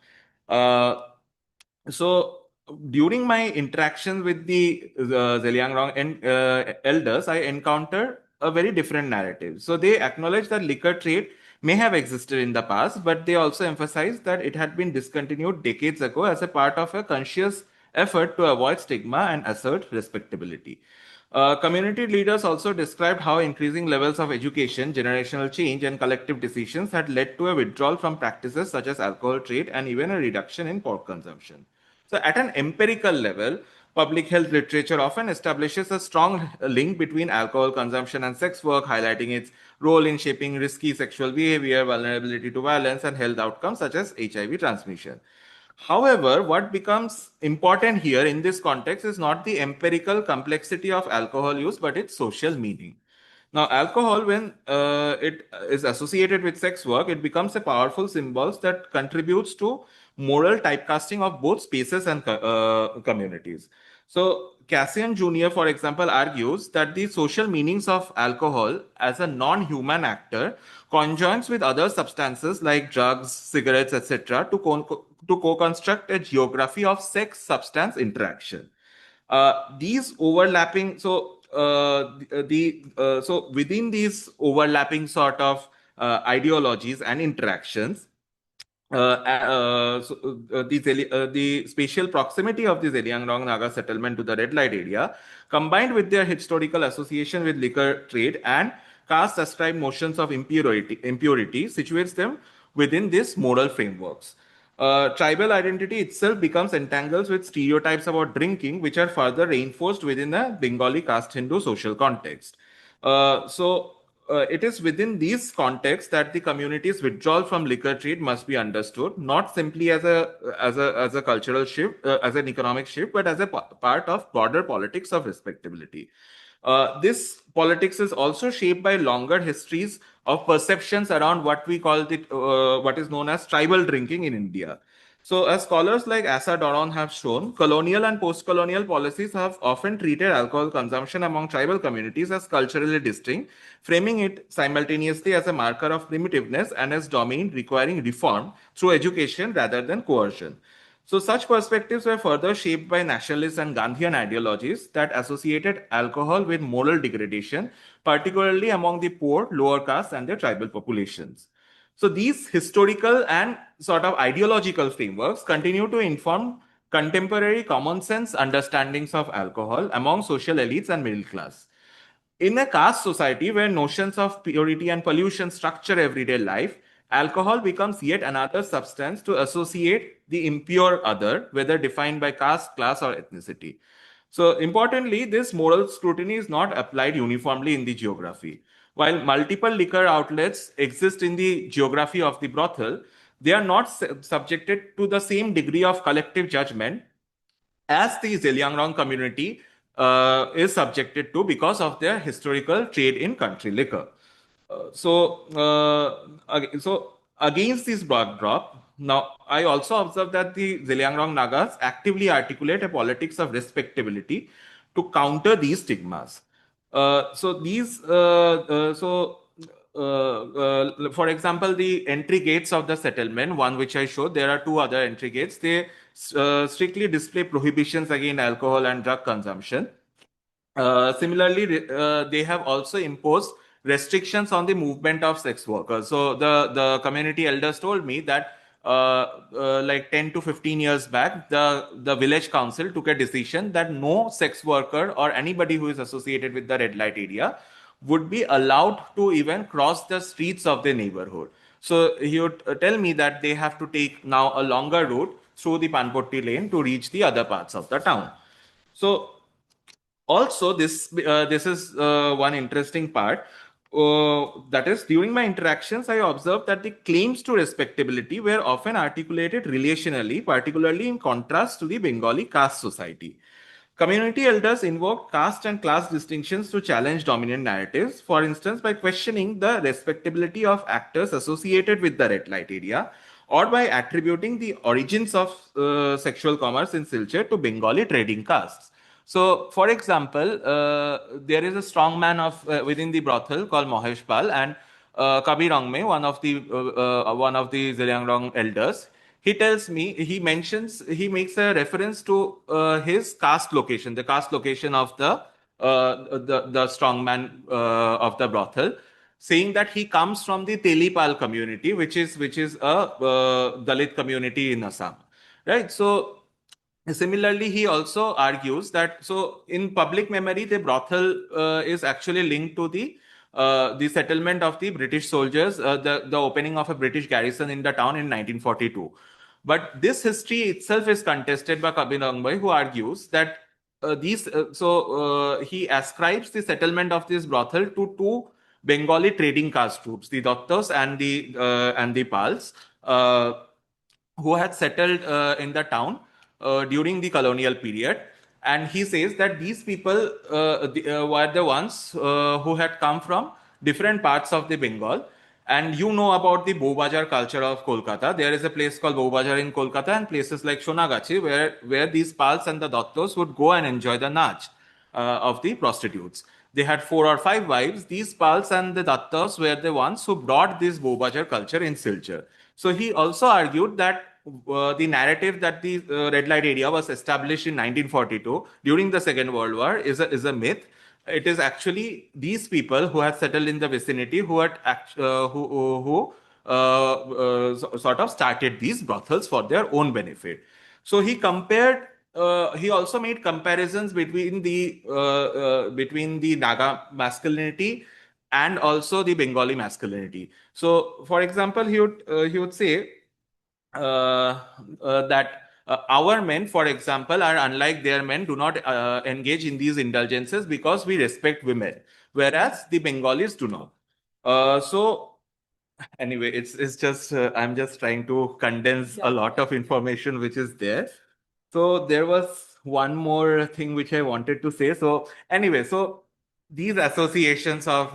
Uh, so during my interaction with the Zeliangrong elders, I encountered a very different narrative. So they acknowledge that liquor trade may have existed in the past, but they also emphasize that it had been discontinued decades ago as a part of a conscious effort to avoid stigma and assert respectability. Community leaders also described how increasing levels of education, generational change, and collective decisions had led to a withdrawal from practices such as alcohol trade and even a reduction in pork consumption. So, at an empirical level, public health literature often establishes a strong link between alcohol consumption and sex work, highlighting its role in shaping risky sexual behavior, vulnerability to violence, and health outcomes such as HIV transmission. However, what becomes important here in this context is not the empirical complexity of alcohol use, but its social meaning. Now, alcohol, when it is associated with sex work, it becomes a powerful symbol that contributes to moral typecasting of both spaces and communities. So, Cassian Jr., for example, argues that the social meanings of alcohol as a non-human actor conjoins with other substances like drugs, cigarettes, etc., to co-construct a geography of sex-substance interaction. These overlapping, so within these overlapping sort of ideologies and interactions, the spatial proximity of the Zeliangrong Naga settlement to the red light area, combined with their historical association with liquor trade and caste ascribed notions of impurity, situates them within these moral frameworks. Tribal identity itself becomes entangled with stereotypes about drinking, which are further reinforced within a Bengali caste Hindu social context. It is within these contexts that the community's withdrawal from liquor trade must be understood, not simply as a cultural shift, as an economic shift, but as a part of broader politics of respectability. This politics is also shaped by longer histories of perceptions around what is known as tribal drinking in India. So, as scholars like Asa Doron have shown, colonial and post-colonial policies have often treated alcohol consumption among tribal communities as culturally distinct, framing it simultaneously as a marker of primitiveness and as domain requiring reform through education rather than coercion. So, such perspectives were further shaped by nationalist and Gandhian ideologies that associated alcohol with moral degradation, particularly among the poor, lower caste, and their tribal populations. So, these historical and sort of ideological frameworks continue to inform contemporary common sense understandings of alcohol among social elites and middle class. In a caste society where notions of purity and pollution structure everyday life, alcohol becomes yet another substance to associate the impure other, whether defined by caste, class, or ethnicity. So, importantly, this moral scrutiny is not applied uniformly in the geography. While multiple liquor outlets exist in the geography of the brothel, they are not subjected to the same degree of collective judgment as the Zeliangrong community is subjected to because of their historical trade in country liquor. So against this backdrop, now I also observe that the Zeliangrong Nagas actively articulate a politics of respectability to counter these stigmas. So these so for example, the entry gates of the settlement, one which I showed, there are two other entry gates. They strictly display prohibitions against alcohol and drug consumption. Similarly, they have also imposed restrictions on the movement of sex workers. So the community elders told me that like 10 to 15 years back, the village council took a decision that no sex worker or anybody who is associated with the red light area would be allowed to even cross the streets of the neighborhood. So he would tell me that they have to take now a longer route through the Panpotti lane to reach the other parts of the town. So also this is one interesting part, that is, during my interactions I observed that the claims to respectability were often articulated relationally, particularly in contrast to the Bengali caste society. Community elders invoked caste and class distinctions to challenge dominant narratives, for instance, by questioning the respectability of actors associated with the red light area, or by attributing the origins of sexual commerce in Silchar to Bengali trading castes. So, for example, there is a strong man of within the brothel called Mahesh Pal, and Kabir Angme, one of the Zeliangrong elders. He tells me, he makes a reference to his caste location, the caste location of the strongman of the brothel, saying that he comes from the Telipal community, which is a Dalit community in Assam, right? So similarly, he also argues that so in public memory, the brothel is actually linked to the settlement of the British soldiers, the opening of a British garrison in the town in 1942. But this history itself is contested by Kabir Angbai, who argues that he ascribes the settlement of this brothel to two Bengali trading caste groups, the Dattas and the Pals, uh, who had settled in the town during the colonial period. And he says that these people were the ones who had come from different parts of the Bengal. And you know about the Bowbajar culture of Kolkata. There is a place called Bowbajar in Kolkata and places like Sonagachi where these Pals and the Dattos would go and enjoy the Nach of the prostitutes. They had 4 or 5 wives. These Pals and the Dattas were the ones who brought this Bowbajar culture in Silchar. So he also argued that the narrative that the red light area was established in 1942 during the Second World War is a myth. It is actually these people who had settled in the vicinity who had sort of started these brothels for their own benefit. So he compared. He also made comparisons between the Naga masculinity and also the Bengali masculinity. So, for example, he would say that our men, for example, are unlike their men, do not engage in these indulgences because we respect women, whereas the Bengalis do not. So anyway, it's just I'm just trying to condense a lot of information which is there. So there was one more thing which I wanted to say. So anyway, so these associations of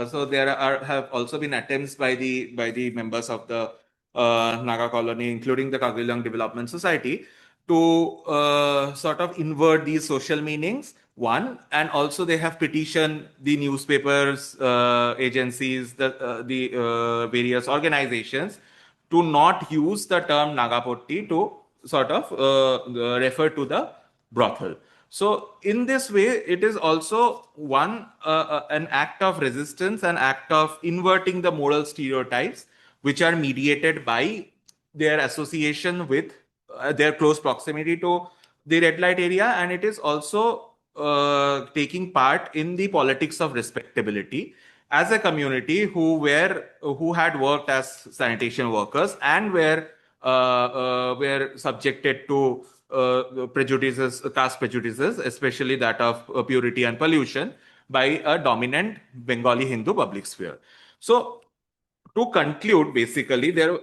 so there are have also been attempts by the members of the Naga colony, including the Kagilang Development Society, to sort of invert these social meanings. One, and also they have petitioned the newspapers, agencies, the various organizations to not use the term Nagapotti to sort of refer to the brothel. So in this way, it is also an act of resistance, an act of inverting the moral stereotypes, which are mediated by their association with their close proximity to the red light area, and it is also taking part in the politics of respectability as a community who had worked as sanitation workers and were subjected to caste prejudices, especially that of purity and pollution, by a dominant Bengali Hindu public sphere. So to conclude, basically, there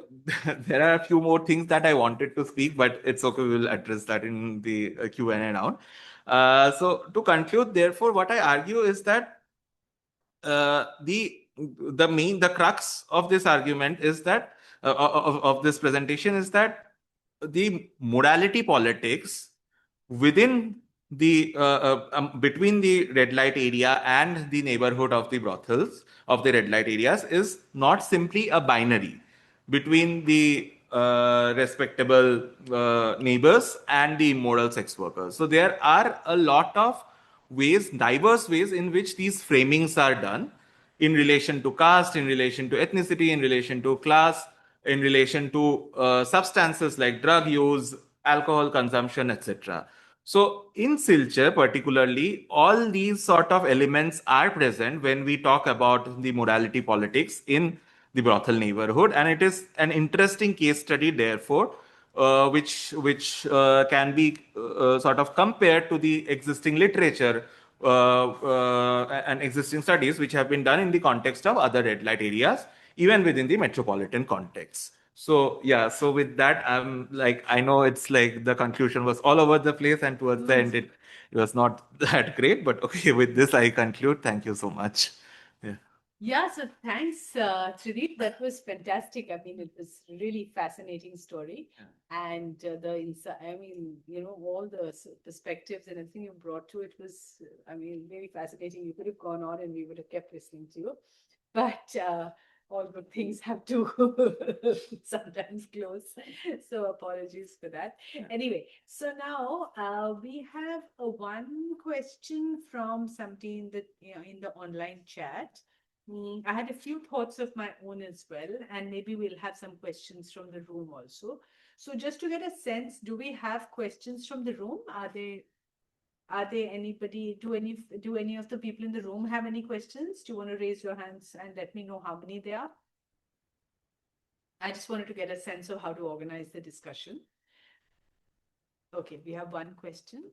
are a few more things that I wanted to speak, but it's okay. We will address that in the Q&A now. So to conclude, therefore, what I argue is that the crux of this argument is that of this presentation is that the morality politics within between the red light area and the neighborhood of the brothels of the red light areas is not simply a binary between the respectable neighbors and the immoral sex workers. So there are a lot of diverse ways in which these framings are done in relation to caste, in relation to ethnicity, in relation to class, in relation to substances like drug use, alcohol consumption, etc. So in Silchar, particularly, all these sort of elements are present when we talk about the morality politics in the brothel neighborhood, and it is an interesting case study, therefore, which can be sort of compared to the existing literature and existing studies which have been done in the context of other red light areas, even within the metropolitan context. So yeah, so with that, I'm like, I know it's like the conclusion was all over the place, and towards the end, it was not that great. But okay, with this, I conclude. Thank you so much. Yeah. Yeah, so thanks, Trideep. That was fantastic. I mean, it was really fascinating story. And I mean, all the perspectives and everything you brought to it was, I mean, very fascinating. You could have gone on and we would have kept listening to you. But all good things have to sometimes close. So apologies for that. Anyway, so now we have one question from somebody in the online chat. I had a few thoughts of my own as well, and maybe we'll have some questions from the room also. So just to get a sense, do we have questions from the room? Are there anybody, do any of the people in the room have any questions? Do you want to raise your hands and let me know how many there are? I just wanted to get a sense of how to organize the discussion. Okay, we have one question.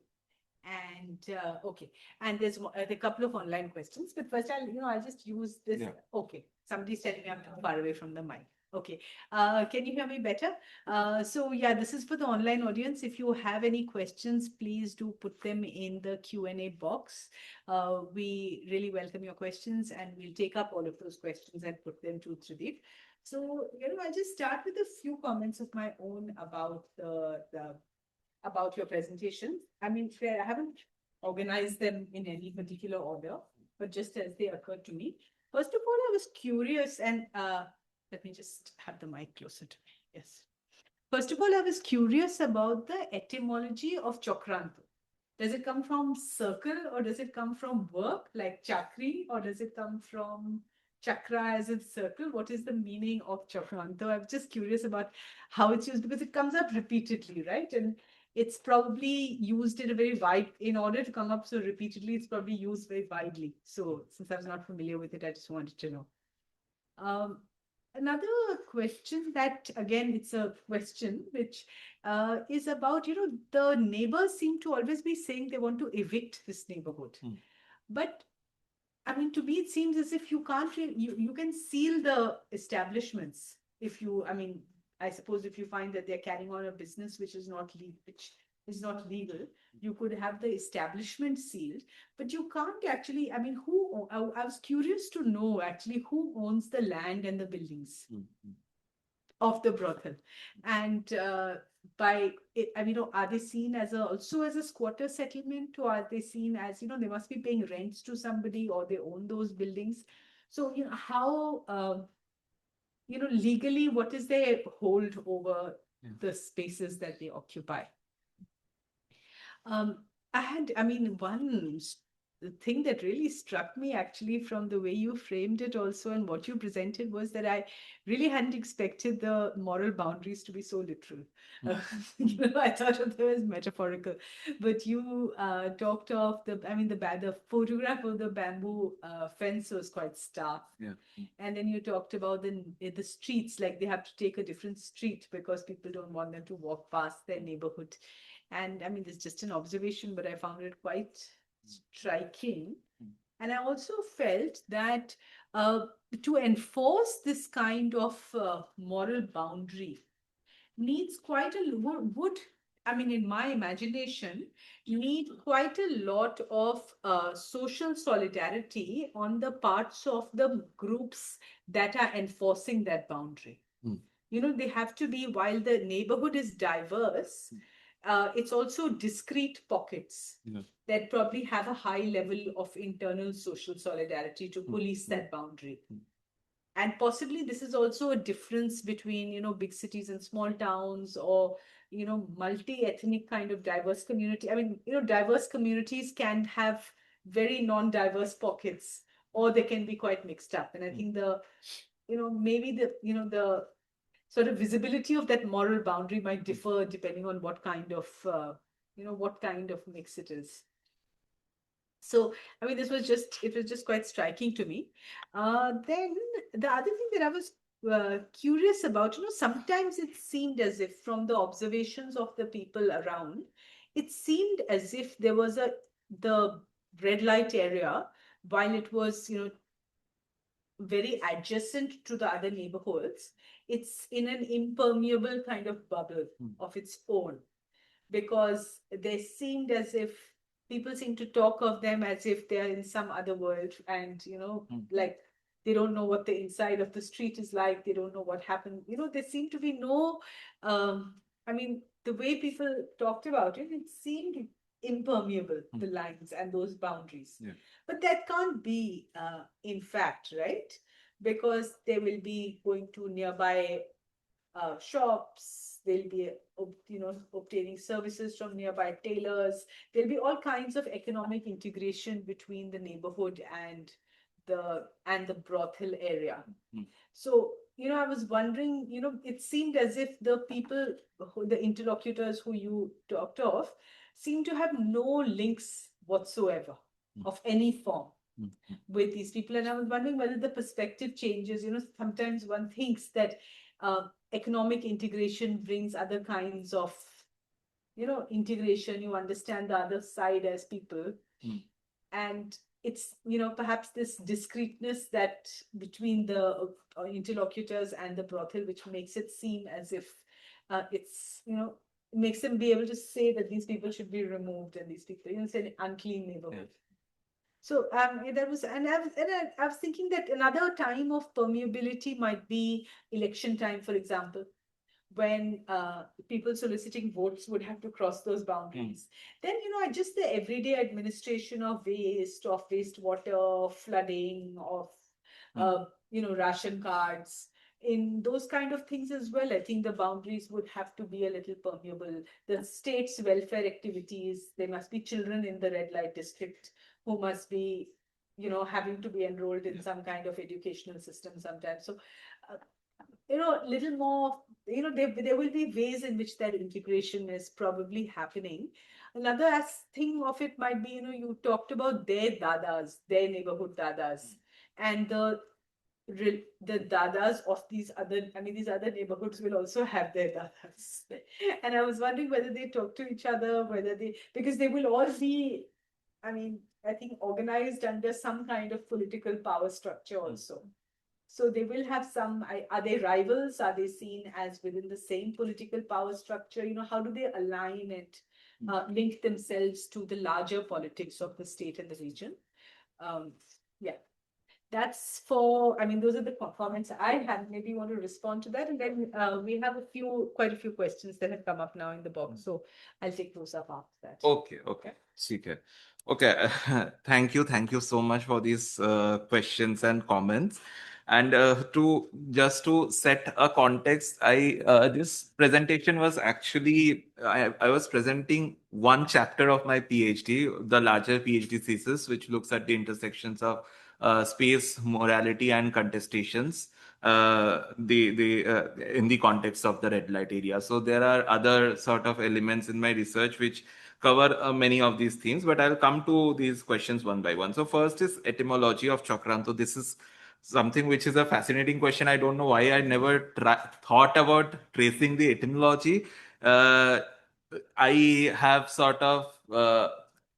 And okay, and there's a couple of online questions, but first I'll just use this. Yeah. Okay, somebody's telling me I'm too far away from the mic. Okay, can you hear me better? So yeah, this is for the online audience. If you have any questions, please do put them in the Q&A box. We really welcome your questions, and we'll take up all of those questions and put them to Trideep. So I'll just start with a few comments of my own about the about your presentation. I mean, I haven't organized them in any particular order, but just as they occurred to me. First of all, I was curious, and let me just have the mic closer to me. Yes. First of all, I was curious about the etymology of Chokranto. Does it come from circle, or does it come from work like chakri, or does it come from chakra as in circle? What is the meaning of Chokranto? I'm just curious about how it's used, because it comes up repeatedly, right? And it's probably used in a very wide, in order to come up so repeatedly, it's probably used very widely. So since I was not familiar with it, I just wanted to know. Another question that, again, it's a question which is about, the neighbors seem to always be saying they want to evict this neighborhood. But I mean, to me, it seems as if you can't, you can seal the establishments if you, I mean, I suppose if you find that they're carrying on a business which is not legal, you could have the establishment sealed, but you can't actually, I mean, I was curious to know actually who owns the land and the buildings of the brothel. And I mean, are they seen as also as a squatter settlement, or are they seen as, they must be paying rents to somebody, or they own those buildings? So, how, legally, what is their hold over the spaces that they occupy? I mean, one thing that really struck me actually from the way you framed it also and what you presented was that I really hadn't expected the moral boundaries to be so literal. I thought of them as metaphorical, but you talked of the photograph of the bamboo fence was quite stark. Yeah. And then you talked about the streets, like they have to take a different street because people don't want them to walk past their neighborhood. And I mean, it's just an observation, but I found it quite striking. And I also felt that to enforce this kind of moral boundary needs quite a would, I mean, in my imagination, need quite a lot of social solidarity on the parts of the groups that are enforcing that boundary. They have to be, while the neighborhood is diverse, it's also discrete pockets that probably have a high level of internal social solidarity to police that boundary. And possibly this is also a difference between, big cities and small towns, or, multi-ethnic kind of diverse community. I mean, diverse communities can have very non-diverse pockets, or they can be quite mixed up. And I think maybe the sort of visibility of that moral boundary might differ depending on what kind of mix it is. So, I mean, it was just quite striking to me. Then the other thing that I was curious about, sometimes it seemed as if from the observations of the people around, it seemed as if there was the red light area, while it was, very adjacent to the other neighborhoods, it's in an impermeable kind of bubble of its own, because they seemed as if people seem to talk of them as if they're in some other world, and like they don't know what the inside of the street is like, they don't know what happened, there seemed to be no I mean, the way people talked about it, it seemed impermeable, the lines and those boundaries. But that can't be in fact, right? Because they will be going to nearby shops, they'll be obtaining services from nearby tailors, there'll be all kinds of economic integration between the neighborhood and the brothel area. So I was wondering, it seemed as if the people, the interlocutors who you talked of, seem to have no links whatsoever of any form with these people. And I was wondering whether the perspective changes. Sometimes one thinks that economic integration brings other kinds of integration, you understand the other side as people. And it's, perhaps this discreteness that between the interlocutors and the brothel, which makes it seem as if it's, makes them be able to say that these people should be removed and these people, it's an unclean neighborhood. So that was, and I was thinking that another time of permeability might be election time, for example, when people soliciting votes would have to cross those boundaries. Then, just the everyday administration of wastewater, flooding, of, ration cards, in those kind of things as well, I think the boundaries would have to be a little permeable. The state's welfare activities, there must be children in the red light district who must be, having to be enrolled in some kind of educational system sometimes. So, little more, there will be ways in which that integration is probably happening. Another thing of it might be, you talked about their dadas, their neighborhood dadas, and the dadas of these other neighborhoods will also have their dadas. And I was wondering whether they talk to each other, because they will all be, I think, organized under some kind of political power structure also. So they will have some, are they rivals? Are they seen as within the same political power structure? How do they align and link themselves to the larger politics of the state and the region? Yeah, that's those are the comments I had. Maybe you want to respond to that. And then we have quite a few questions that have come up now in the box. So I'll take those up after that. Okay. Okay. Okay. Thank you so much for these questions and comments. And to set a context, this presentation was actually I was presenting one chapter of my PhD, the larger PhD thesis, which looks at the intersections of space, morality, and contestations in the context of the red light area. So there are other sort of elements in my research which cover many of these themes, but I'll come to these questions one by one. So first is etymology of Chakranto. This is something which is a fascinating question. I don't know why I never thought about tracing the etymology. I have sort of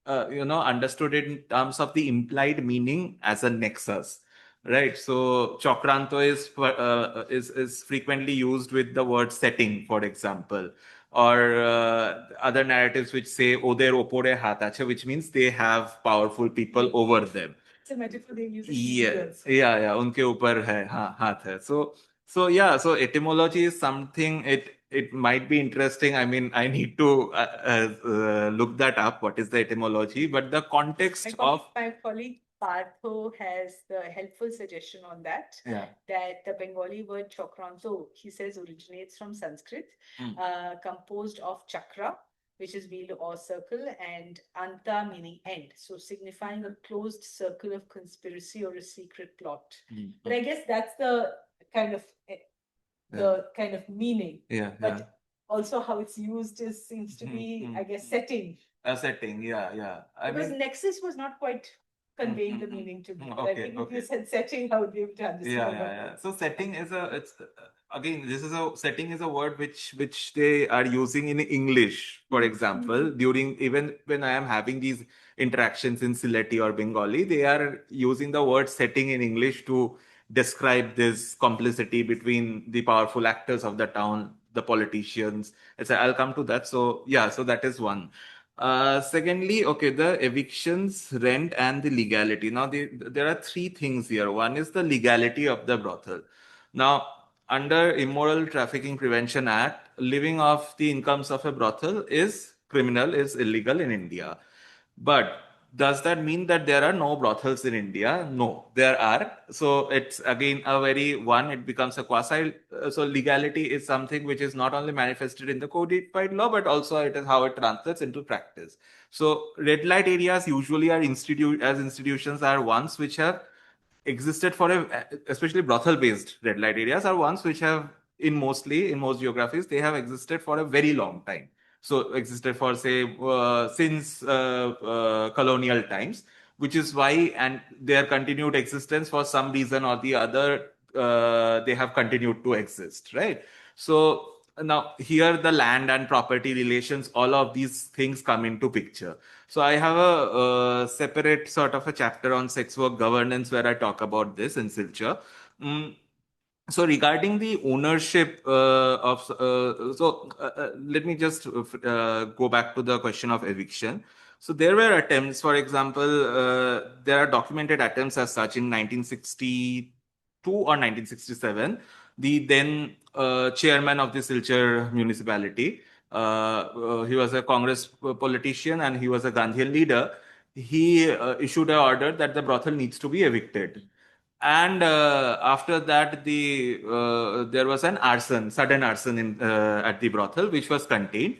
understood it in terms of the implied meaning as a nexus. Right, so Chakranto is frequently used with the word setting, for example, or other narratives which say "Oder opore hath ache," which means they have powerful people over them. It's a metaphor they use in Yeah, उनके ऊपर है, हाथ है. So etymology is something. It might be interesting. I mean, I need to look that up. What is the etymology? But the context my colleague Partho has the helpful suggestion on that. Yeah. That the Bengali word chakranto, he says, originates from Sanskrit, composed of chakra, which is wheel or circle, and anta meaning end, so signifying a closed circle of conspiracy or a secret plot. But I guess that's the kind of meaning. But also how it's used seems to be, I guess, setting. A setting, yeah. Because nexus was not quite conveying the meaning to me. But I think if you said setting, I would be able to understand. Yeah. So setting is setting is a word which they are using in English, for example, during even when I am having these interactions in Sylheti or Bengali, they are using the word setting in English to describe this complicity between the powerful actors of the town, the politicians, etc. I'll come to that. So that is one. Secondly, the evictions, rent, and the legality. Now, there are three things here. One is the legality of the brothel. Now, under Immoral Trafficking Prevention Act, living off the incomes of a brothel is criminal, is illegal in India. But does that mean that there are no brothels in India? No, there are. So it's again it becomes a quasi. So legality is something which is not only manifested in the codified law, but also it is how it translates into practice. So red light areas usually are institutions are ones which have existed especially brothel based red light areas are ones which have in most geographies, they have existed for a very long time. So existed for say since colonial times, which is why, and their continued existence for some reason or the other, they have continued to exist, right? So now here the land and property relations, all of these things come into picture. So I have a, separate sort of a chapter on sex work governance where I talk about this in Silchar. Mm, so regarding the ownership let me just go back to the question of eviction. So there were attempts, for example, there are documented attempts as such in 1962 or 1967. The then chairman of the Silchar municipality, he was a Congress politician and he was a Gandhian leader. He issued an order that the brothel needs to be evicted. And after that, there was an arson, sudden arson in at the brothel, which was contained.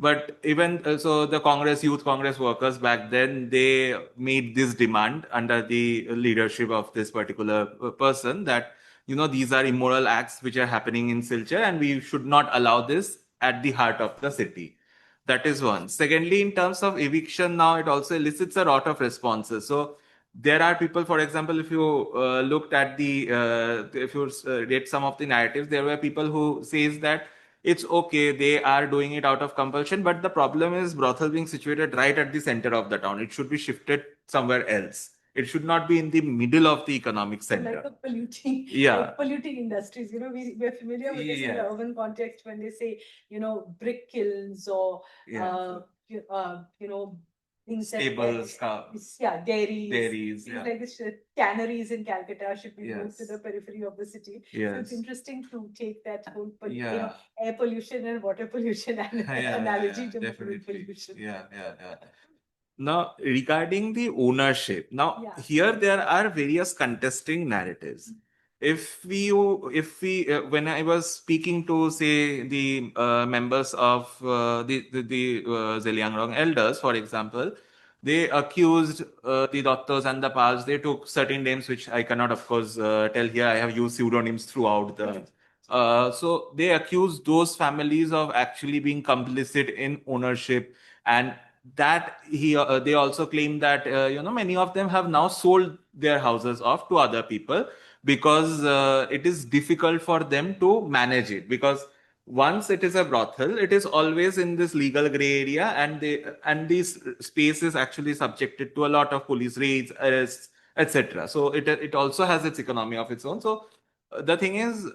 But even so, the Congress, Youth Congress workers back then, they made this demand under the leadership of this particular person that, these are immoral acts which are happening in Silchar and we should not allow this at the heart of the city. That is one. Secondly, in terms of eviction, now it also elicits a lot of responses. So there are people, for example, if you looked at if you read some of the narratives, there were people who says that it's okay, they are doing it out of compulsion, but the problem is brothel being situated right at the center of the town. It should be shifted somewhere else. It should not be in the middle of the economic center. Like a polluting, Yeah. like polluting industries. We're familiar with this in the Yes. urban context when they say, brick kilns or, Yeah. things Stables, dairies, dairies, things yeah. like this. Canneries in Calcutta should be moved to Yes. the periphery of the city. So Yes. it's interesting to take that whole, Yeah. air pollution and water pollution analogy to Definitely. pollution. Yeah. Now, regarding the ownership, now Yeah. here there are various contesting narratives. When I was speaking to, say, the members of the Zeliangrong elders, for example, they accused the doctors and the pals. They took certain names, which I cannot, of course, tell here. I have used pseudonyms throughout the. So they accused those families of actually being complicit in ownership, and that they also claim that many of them have now sold their houses off to other people because it is difficult for them to manage it, because once it is a brothel, it is always in this legal gray area, and this space is actually subjected to a lot of police raids, arrests, etc. So it also has its economy of its own. So the thing is,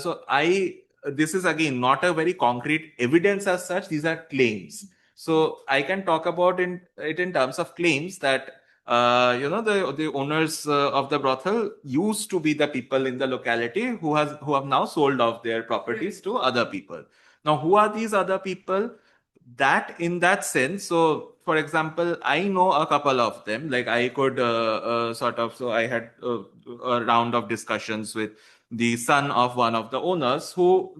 so I this is again not a very concrete evidence as such. These are claims. So I can talk about it in terms of claims that the owners of the brothel used to be the people in the locality who have now sold off their properties to other people. Now, who are these other people? That in that sense, so for example, I know a couple of them. Like I could so I had a round of discussions with the son of one of the owners so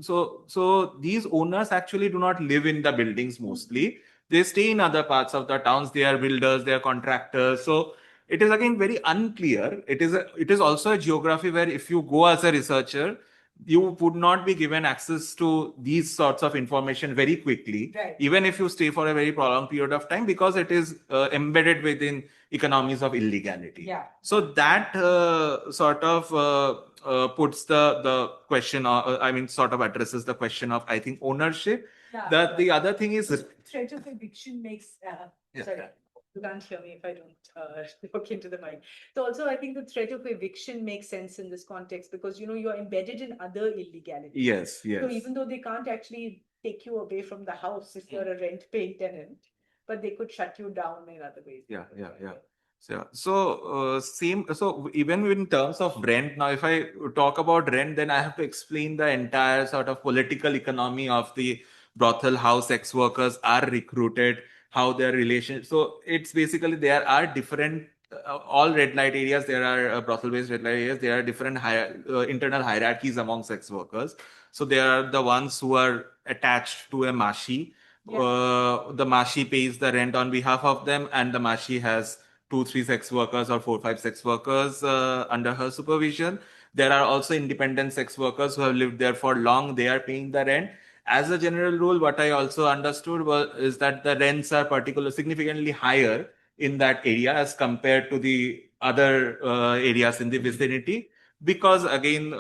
these owners actually do not live in the buildings mostly. They stay in other parts of the towns. They are builders, they are contractors. So it is again very unclear. It is also a geography where if you go as a researcher, you would not be given access to these sorts of information very quickly, right, even if you stay for a very prolonged period of time, because it is embedded within economies of illegality. Yeah. So that sort of puts the question, sort of addresses the question of, I think, ownership. Yeah. The other thing is threat of eviction makes. Yeah. Sorry, you can't hear me if I don't look into the mic. So also, I think the threat of eviction makes sense in this context because you're embedded in other illegalities. Yes. So even though they can't actually take you away from the house if you're a rent-paying tenant, but they could shut you down in other ways. Yeah. So even in terms of rent, now if I talk about rent, then I have to explain the entire sort of political economy of the brothel, how sex workers are recruited, how their relation. So it's basically there are different, all red light areas. There are brothel-based red light areas. There are different internal hierarchies among sex workers. So there are the ones who are attached to a mashi. The mashi pays the rent on behalf of them, and the mashi has 2, 3 sex workers or 4, 5 sex workers under her supervision. There are also independent sex workers who have lived there for long. They are paying the rent. As a general rule, what I also understood is that the rents are significantly higher in that area as compared to the other areas in the vicinity. because again,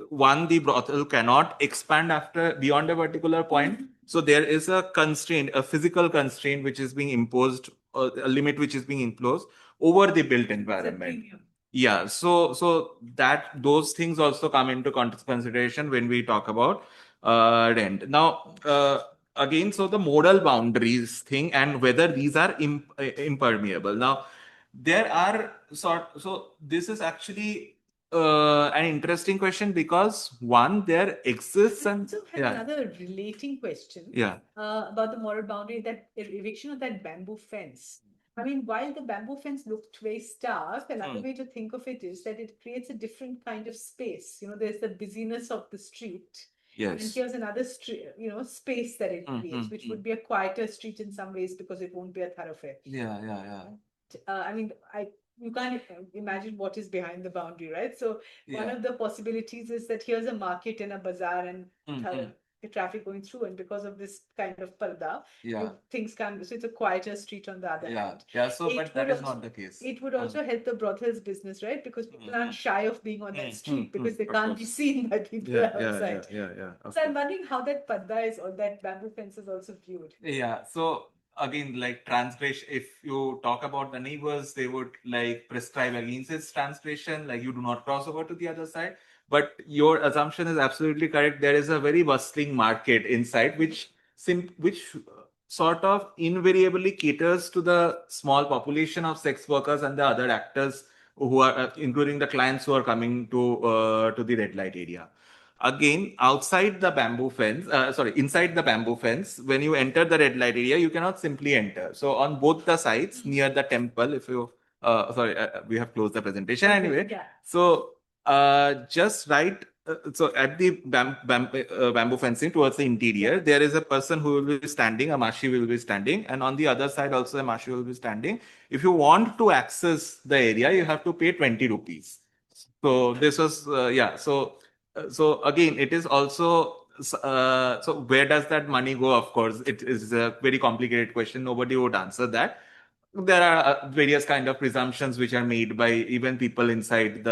one, the brothel cannot expand after beyond a particular point. So there is a constraint, a physical constraint, which is being imposed, a limit which is being imposed over the built environment. Yeah, so that those things also come into consideration when we talk about rent. Now, again, so the moral boundaries thing and whether these are impermeable. Now, there are so this is actually an interesting question because one, there exists I and also had another relating question yeah. about the moral boundary, that erection of that bamboo fence. I mean, while the bamboo fence looked very stark, another way to think of it is that it creates a different kind of space. You know, there's the busyness of the street. And Yes. here's another street, you know, space that it creates, which would be a quieter street in some ways because it won't be a thoroughfare. Yeah. I mean, you can't imagine what is behind the boundary, right? So one of the possibilities is that here's a market and a bazaar and the traffic going through, and because of this kind of parda, things can. So it's a quieter street on the other hand. So, It but that would is not the case. It would also help the brothel's business, right? Because people aren't shy of being on that street because they can't be seen by people outside. So I'm wondering how that parda is, or that bamboo fence is also viewed. Yeah. So again, like transgression, if you talk about the neighbors, they would like prescribe against its transgression, like you do not cross over to the other side. But your assumption is absolutely correct. There is a very bustling market inside, which sort of invariably caters to the small population of sex workers and the other actors who are, including the clients who are coming to the red light area. Again, outside the bamboo fence, inside the bamboo fence, when you enter the red light area, you cannot simply enter. So on both the sides near the temple, if you, we have closed the presentation anyway. Yeah. So just right, so at the bamboo fencing towards the interior, there is a person who will be standing, a mashi will be standing, and on the other side also a mashi will be standing. If you want to access the area, you have to pay 20 rupees. So this was, so again, it is also, so where does that money go? Of course, it is a very complicated question. Nobody would answer that. There are various kind of presumptions which are made by even people inside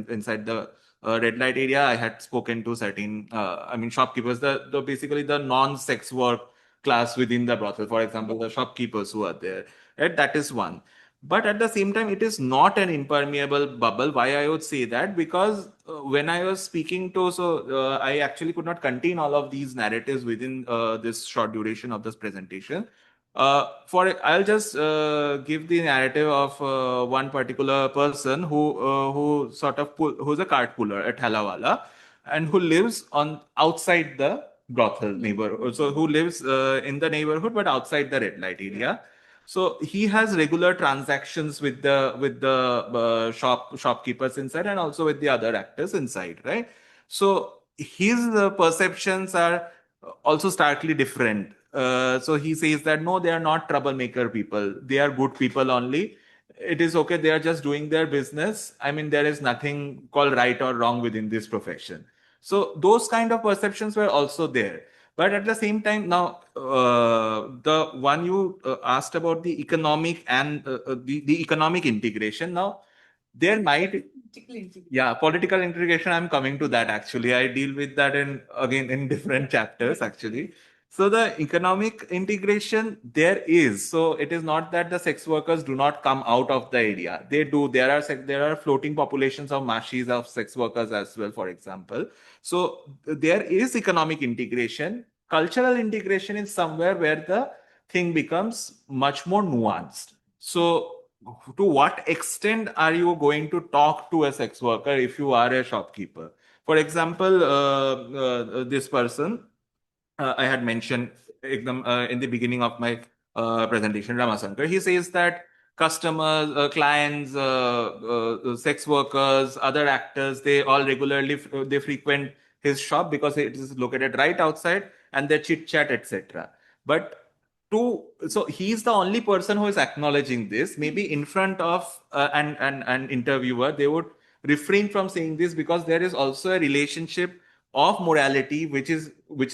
inside the red light area. I had spoken to certain, shopkeepers, the basically the non-sex work class within the brothel. For example, the shopkeepers who are there. Right? That is one. But at the same time, it is not an impermeable bubble. Why I would say that? Because when I was speaking to, I actually could not contain all of these narratives within this short duration of this presentation. I'll just give the narrative of one particular person who sort of who's a cart puller at Halawala, and who lives on outside the brothel neighborhood. So who lives in the neighborhood but outside the red light area. So he has regular transactions with the shopkeepers inside and also with the other actors inside, right? So his perceptions are also starkly different. So he says that no, they are not troublemaker people. They are good people only. It is okay. They are just doing their business. I mean, there is nothing called right or wrong within this profession. So those kind of perceptions were also there. But at the same time, now the one you asked about the economic and the economic integration. Now there might political integration. I'm coming to that actually. I deal with that in different chapters actually. So the economic integration there is. So it is not that the sex workers do not come out of the area. They do. There are floating populations of mashis of sex workers as well, for example. So there is economic integration. Cultural integration is somewhere where the thing becomes much more nuanced. So to what extent are you going to talk to a sex worker if you are a shopkeeper? For example, this person I had mentioned in the beginning of my presentation, Ramasankar. He says that customers, clients, sex workers, other actors, they all regularly they frequent his shop because it is located right outside, and they chit chat, etc. But so he's the only person who is acknowledging this. Maybe in front of an interviewer, they would refrain from saying this because there is also a relationship of morality which is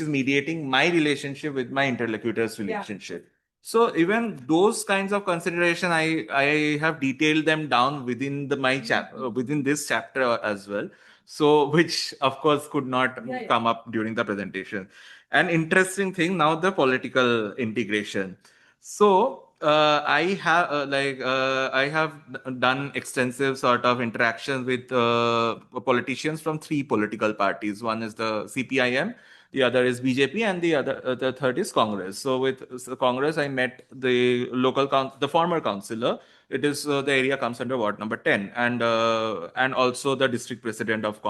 mediating my relationship with my interlocutor's relationship. So even those kinds of consideration, I have detailed them down within within this chapter as well. So which of course could not come up during the presentation. An interesting thing now, the political integration. So I have done extensive sort of interactions with politicians from three political parties. One is the CPIM, the other is BJP, and the third is Congress. So with Congress, I met the the former councillor. It is the area comes under Ward number 10, and also the district president of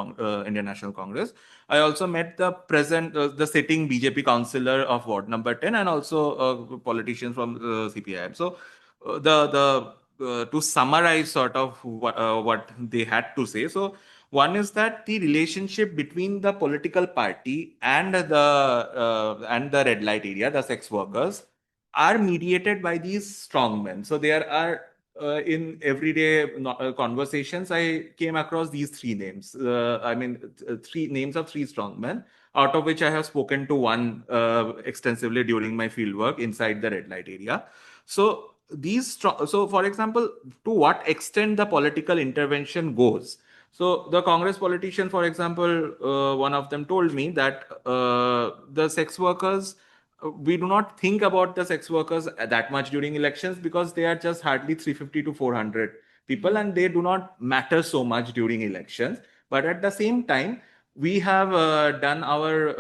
Indian National Congress. I also met the sitting BJP councillor of Ward number 10, and also politicians from CPIM. So to summarize sort of what they had to say. So one is that the relationship between the political party and the red light area, the sex workers, are mediated by these strongmen. So there are in everyday conversations, I came across these three names. Three names of three strongmen, out of which I have spoken to one extensively during my fieldwork inside the red light area. So so for example, to what extent the political intervention goes. So the Congress politician, for example, one of them told me that the sex workers, we do not think about the sex workers that much during elections because they are just hardly 350 to 400 people, and they do not matter so much during elections. But at the same time, we have done our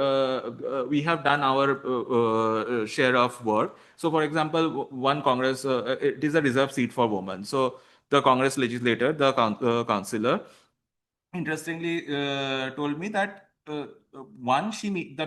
share of work. So, for example, one Congress, it is a reserved seat for women. So the Congress legislator, the councillor, interestingly told me that the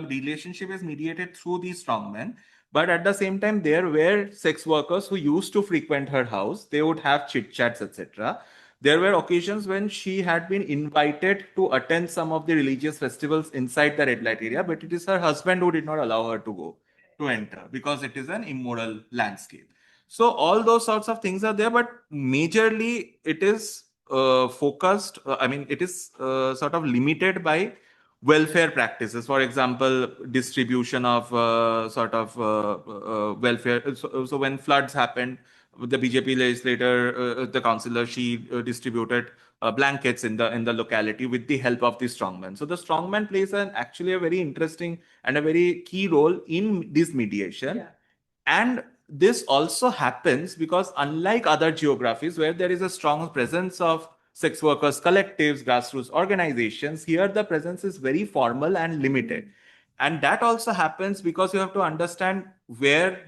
relationship is mediated through these strongmen, but at the same time there were sex workers who used to frequent her house. They would have chit chats, etc. There were occasions when she had been invited to attend some of the religious festivals inside the red light area, but it is her husband who did not allow her to enter because it is an immoral landscape. So all those sorts of things are there, but majorly it is focused. It is sort of limited by welfare practices. For example, distribution of welfare. So when floods happened, the BJP legislator, the councillor, she distributed blankets in the locality with the help of the strongman. So the strongman plays actually a very interesting and a very key role in this mediation. Yeah. And this also happens because, unlike other geographies where there is a strong presence of sex workers, collectives, grassroots organizations, here the presence is very formal and limited. And that also happens because you have to understand where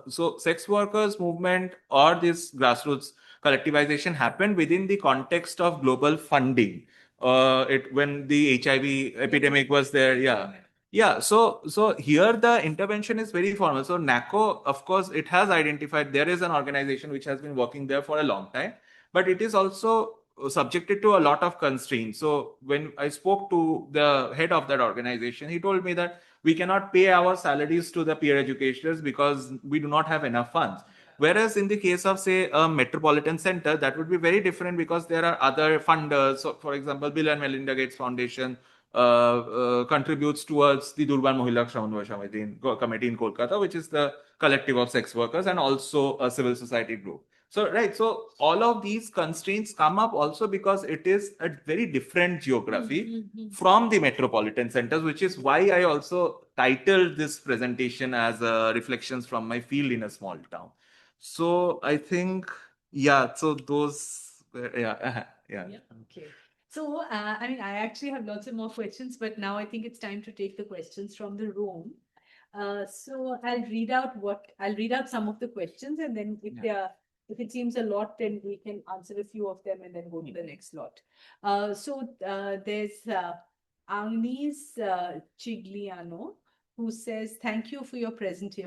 so sex workers movement or this grassroots collectivization happened within the context of global funding. When the HIV epidemic was there, yeah. Yeah, so here the intervention is very formal. So NACO, of course, it has identified there is an organization which has been working there for a long time, but it is also subjected to a lot of constraints. So when I spoke to the head of that organization, he told me that we cannot pay our salaries to the peer educators because we do not have enough funds. Whereas in the case of, say, a metropolitan center, that would be very different because there are other funders. So, for example, Bill and Melinda Gates Foundation contributes towards the Durban Mohila Shravan Committee in Kolkata, which is the collective of sex workers and also a civil society group. So, right. So, all of these constraints come up also because it is a very different geography from the metropolitan centers, which is why I also titled this presentation as Reflections from My Field in a Small Town. So, I think, yeah, so those, yeah. Okay. So, I actually have lots of more questions, but now I think it's time to take the questions from the room. So I'll read out some of the questions, and then if it seems a lot, then we can answer a few of them and then go to the next lot. There's Agnes Chigliano, who says, "Thank you for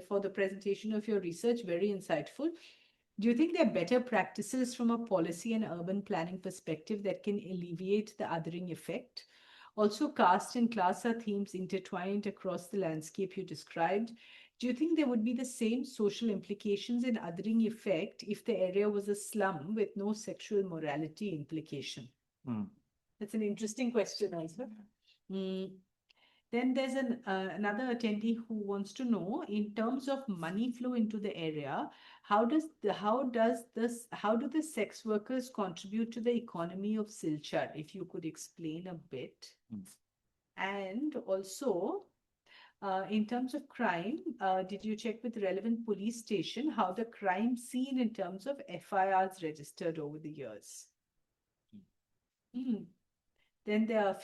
for the presentation of your research. Very insightful. Do you think there are better practices from a policy and urban planning perspective that can alleviate the othering effect? Also, caste and class are themes intertwined across the landscape you described. Do you think there would be the same social implications and othering effect if the area was a slum with no sexual morality implication?" That's an interesting question also. Then there's another attendee who wants to know, in terms of money flow into the area, how do the sex workers contribute to the economy of Silchar? If you could explain a bit. And also, in terms of crime, did you check with the relevant police station how the crime scene in terms of FIRs registered over the years? Hmm. Then there are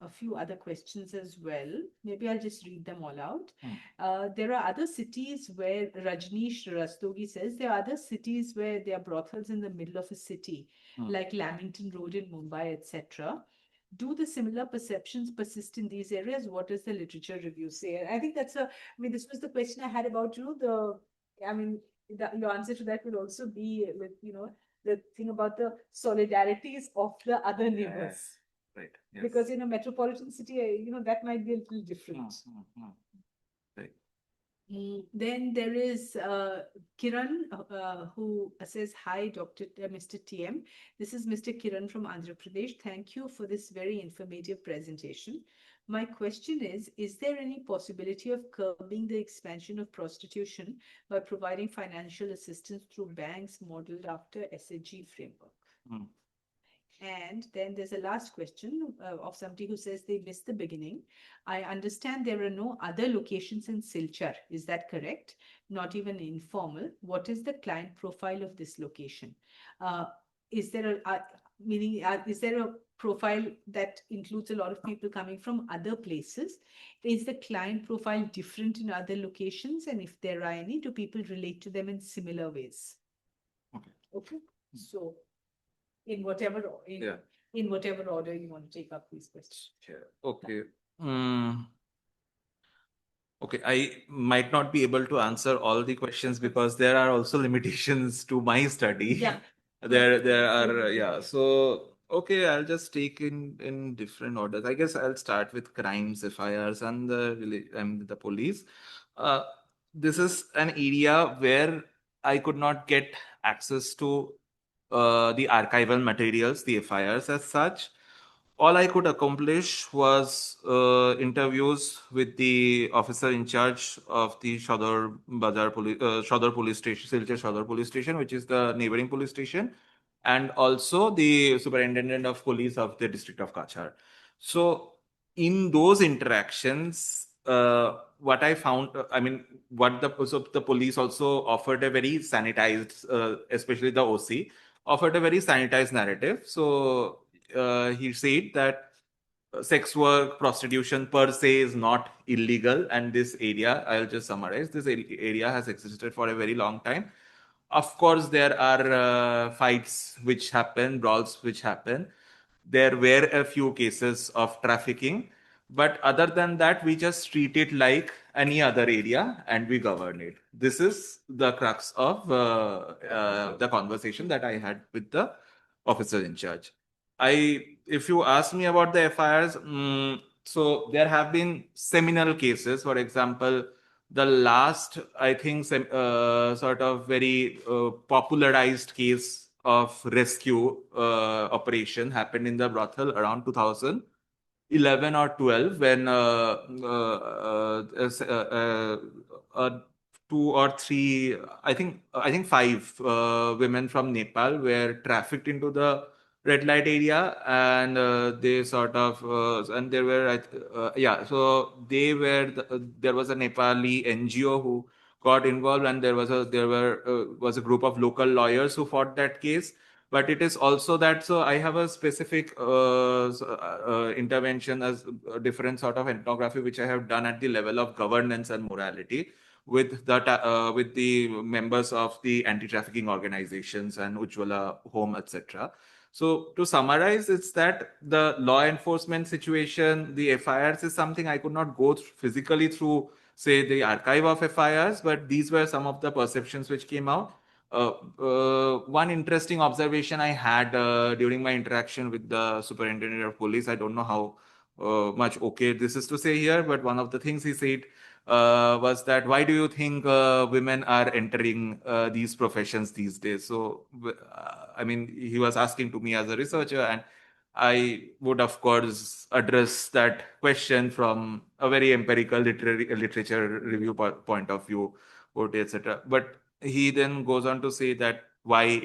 a few other questions as well. Maybe I'll just read them all out. There are other cities where Rajneesh Rastogi says there are other cities where there are brothels in the middle of a city, like Lamington Road in Mumbai, etc. Do the similar perceptions persist in these areas? What does the literature review say? And I think this was the question I had about, your answer to that will also be with, the thing about the solidarities of the other neighbors. Right. Yes. Because in a metropolitan city, that might be a little different. Right. Then there is Kiran, who says, "Hi, Mr. TM. This is Mr. Kiran from Andhra Pradesh. Thank you for this very informative presentation. My question is there any possibility of curbing the expansion of prostitution by providing financial assistance through banks modeled after SHG framework?" And then there's a last question of somebody who says they missed the beginning. I understand there are no other locations in Silchar. Is that correct? Not even informal. What is the client profile of this location? Is there is there a profile that includes a lot of people coming from other places? Is the client profile different in other locations? And if there are any, do people relate to them in similar ways? Okay. So in whatever order you want to take up these questions. Sure. Okay. Okay, I might not be able to answer all the questions because there are also limitations to my study. Yeah. There are, yeah. So, okay, I'll just take in different orders. I guess I'll start with crimes, FIRs, and the police. Uh, this is an area where I could not get access to the archival materials, the FIRs as such. All I could accomplish was interviews with the officer in charge of the Shodor police station, Silchar Shodor police station, which is the neighboring police station, and also the superintendent of police of the district of Kachar. So, in those interactions, what I found, the police also offered a very sanitized, especially the OC, offered a very sanitized narrative. So he said that sex work, prostitution per se is not illegal, and this area, I'll just summarize, this area has existed for a very long time. Of course, there are fights which happen, brawls which happen. There were a few cases of trafficking, but other than that, we just treat it like any other area and we govern it. This is the crux of the conversation that I had with the officer in charge. If you ask me about the FIRs, so there have been seminal cases. For example, the last, I think, sort of very popularized case of rescue operation happened in the brothel around 2011 or 12 when two or three, I think five women from Nepal were trafficked into the red light area, and they sort of and there were so they were there was a Nepali NGO who got involved, and there was a group of local lawyers who fought that case. But it is also that, so I have a specific intervention as a different sort of ethnography which I have done at the level of governance and morality with the members of the anti-trafficking organizations and Ujjwala Home, etc. So to summarize, it's that the law enforcement situation, the FIRs is something I could not go physically through, say, the archive of FIRs, but these were some of the perceptions which came out. One interesting observation I had during my interaction with the superintendent of police, I don't know how much okay this is to say here, but one of the things he said was that, why do you think women are entering these professions these days? So, he was asking to me as a researcher, and I would, of course, address that question from a very empirical literature review point of view, OT, etc. But he then goes on to say that why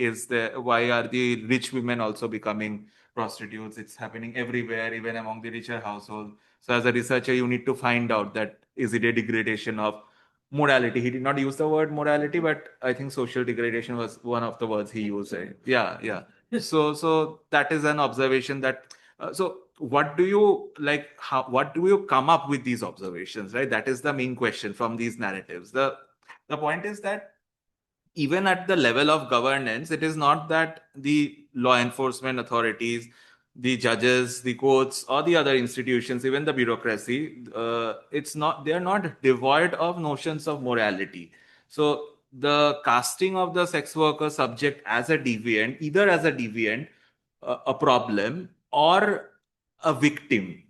are the rich women also becoming prostitutes? It's happening everywhere, even among the richer households. So as a researcher, you need to find out that is it a degradation of morality. He did not use the word morality, but I think social degradation was one of the words he used. Right? Yeah, yeah. So that is an observation that. So what do you like? How what do you come up with these observations? Right. That is the main question from these narratives. The point is that even at the level of governance, it is not that the law enforcement authorities, the judges, the courts, or the other institutions, even the bureaucracy, it's not they are not devoid of notions of morality. So the casting of the sex worker subject as a deviant, either as a deviant, a problem, or a victim.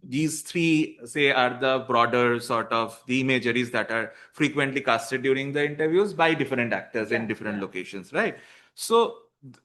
These three, say, are the broader sort of the imageries that are frequently casted during the interviews by different actors in different locations, right? So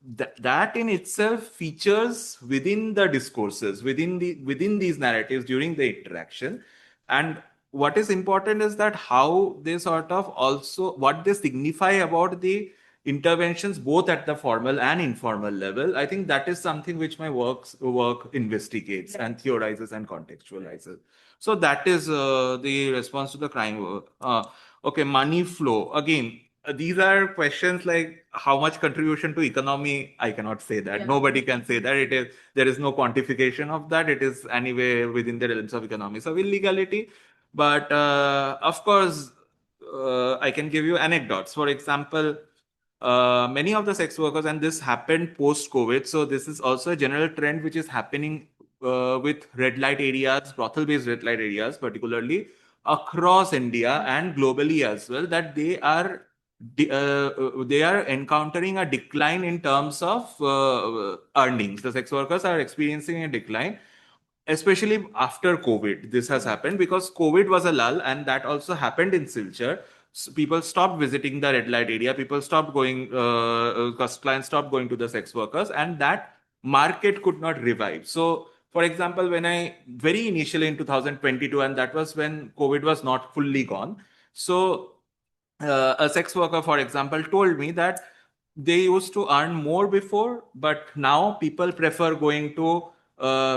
that in itself features within the discourses, within these narratives during the interaction. And what is important is that how they sort of also what they signify about the interventions both at the formal and informal level. I think that is something which my work investigates and theorizes and contextualizes. So that is the response to the crime. Okay, money flow. Again, these are questions like how much contribution to economy. I cannot say that. Yeah. Nobody can say that. There is no quantification of that. It is anyway within the realms of economics of illegality. But of course, I can give you anecdotes. For example, many of the sex workers, and this happened post COVID. So this is also a general trend which is happening with red light areas, brothel based red light areas, particularly across India and globally as well, that they are encountering a decline in terms of earnings. The sex workers are experiencing a decline, especially after COVID. This has happened because COVID was a lull, and that also happened in Silchar. So people stopped visiting the red light area. People stopped going, clients stopped going to the sex workers, and that market could not revive. So, for example, when I very initially in 2022, and that was when COVID was not fully gone. So a sex worker, for example, told me that they used to earn more before, but now people prefer going to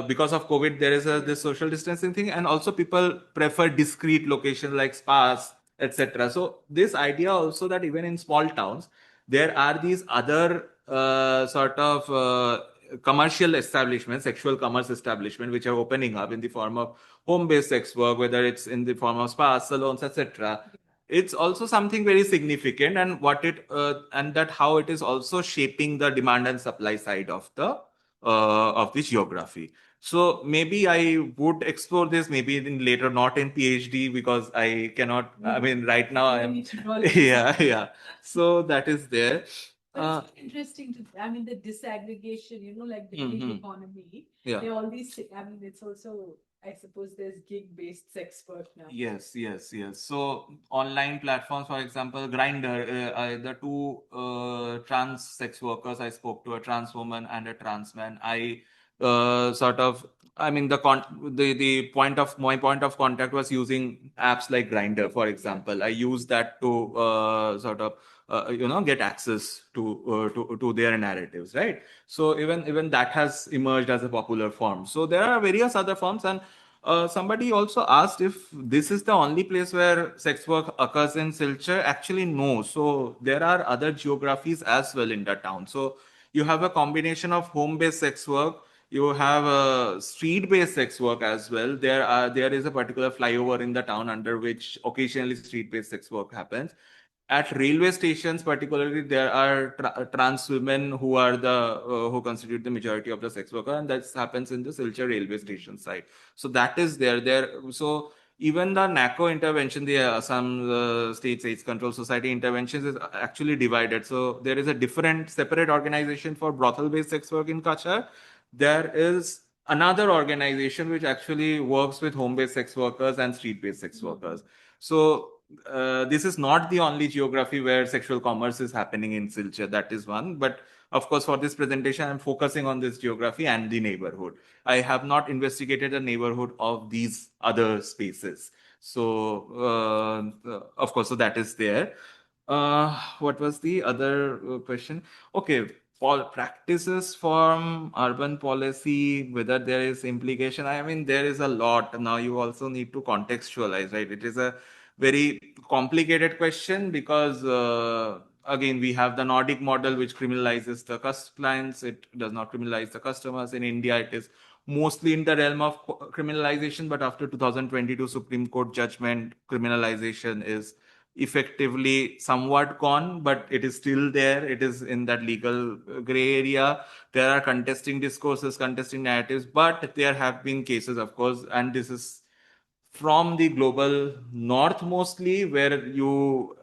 because of COVID, there is this social distancing thing, and also people prefer discrete locations like spas, etc. So this idea also that even in small towns, there are these other sort of commercial establishments, sexual commerce establishment, which are opening up in the form of home-based sex work, whether it's in the form of spas, salons, etc. It's also something very significant, and and that how it is also shaping the demand and supply side of the geography. So maybe I would explore this maybe in later, not in PhD, because I cannot. I mean, right now I'm. Yeah, yeah. So that is there. But it's interesting to, I mean, the disaggregation, like the gig economy. Yeah. There are all these, I mean, it's also, I suppose there's gig-based sex work now. Yes, yes, yes. So online platforms, for example, Grinder, the two trans sex workers I spoke to, a trans woman and a trans man. I mean, the point of my point of contact was using apps like Grinder, for example. I use that to get access to their narratives, right? So even that has emerged as a popular form. So there are various other forms, and somebody also asked if this is the only place where sex work occurs in Silchar. Actually, no. So there are other geographies as well in the town. So you have a combination of home-based sex work. You have street-based sex work as well. There is a particular flyover in the town under which occasionally street-based sex work happens. At railway stations, particularly, there are trans women who are who constitute the majority of the sex worker, and that happens in the Silchar railway station side. So that is there. So even the NACO intervention, the Assam State AIDS Control Society interventions, is actually divided. So there is a different separate organization for brothel-based sex work in Kachar. There is another organization which actually works with home-based sex workers and street-based sex workers. So this is not the only geography where sexual commerce is happening in Silchar. That is one. But Of course, for this presentation, I'm focusing on this geography and the neighborhood. I have not investigated the neighborhood of these other spaces. So, of course, so that is there. What was the other question? Okay, practices from urban policy, whether there is implication. I mean, there is a lot. Now, you also need to contextualize, right? It is a very complicated question because, again, we have the Nordic model, which criminalizes the clients. It does not criminalize the customers. In India, it is mostly in the realm of criminalization, but after 2022 Supreme Court judgment, criminalization is effectively somewhat gone, but it is still there. It is in that legal gray area. There are contesting discourses, contesting narratives, but there have been cases, of course, and this is from the global north mostly, where you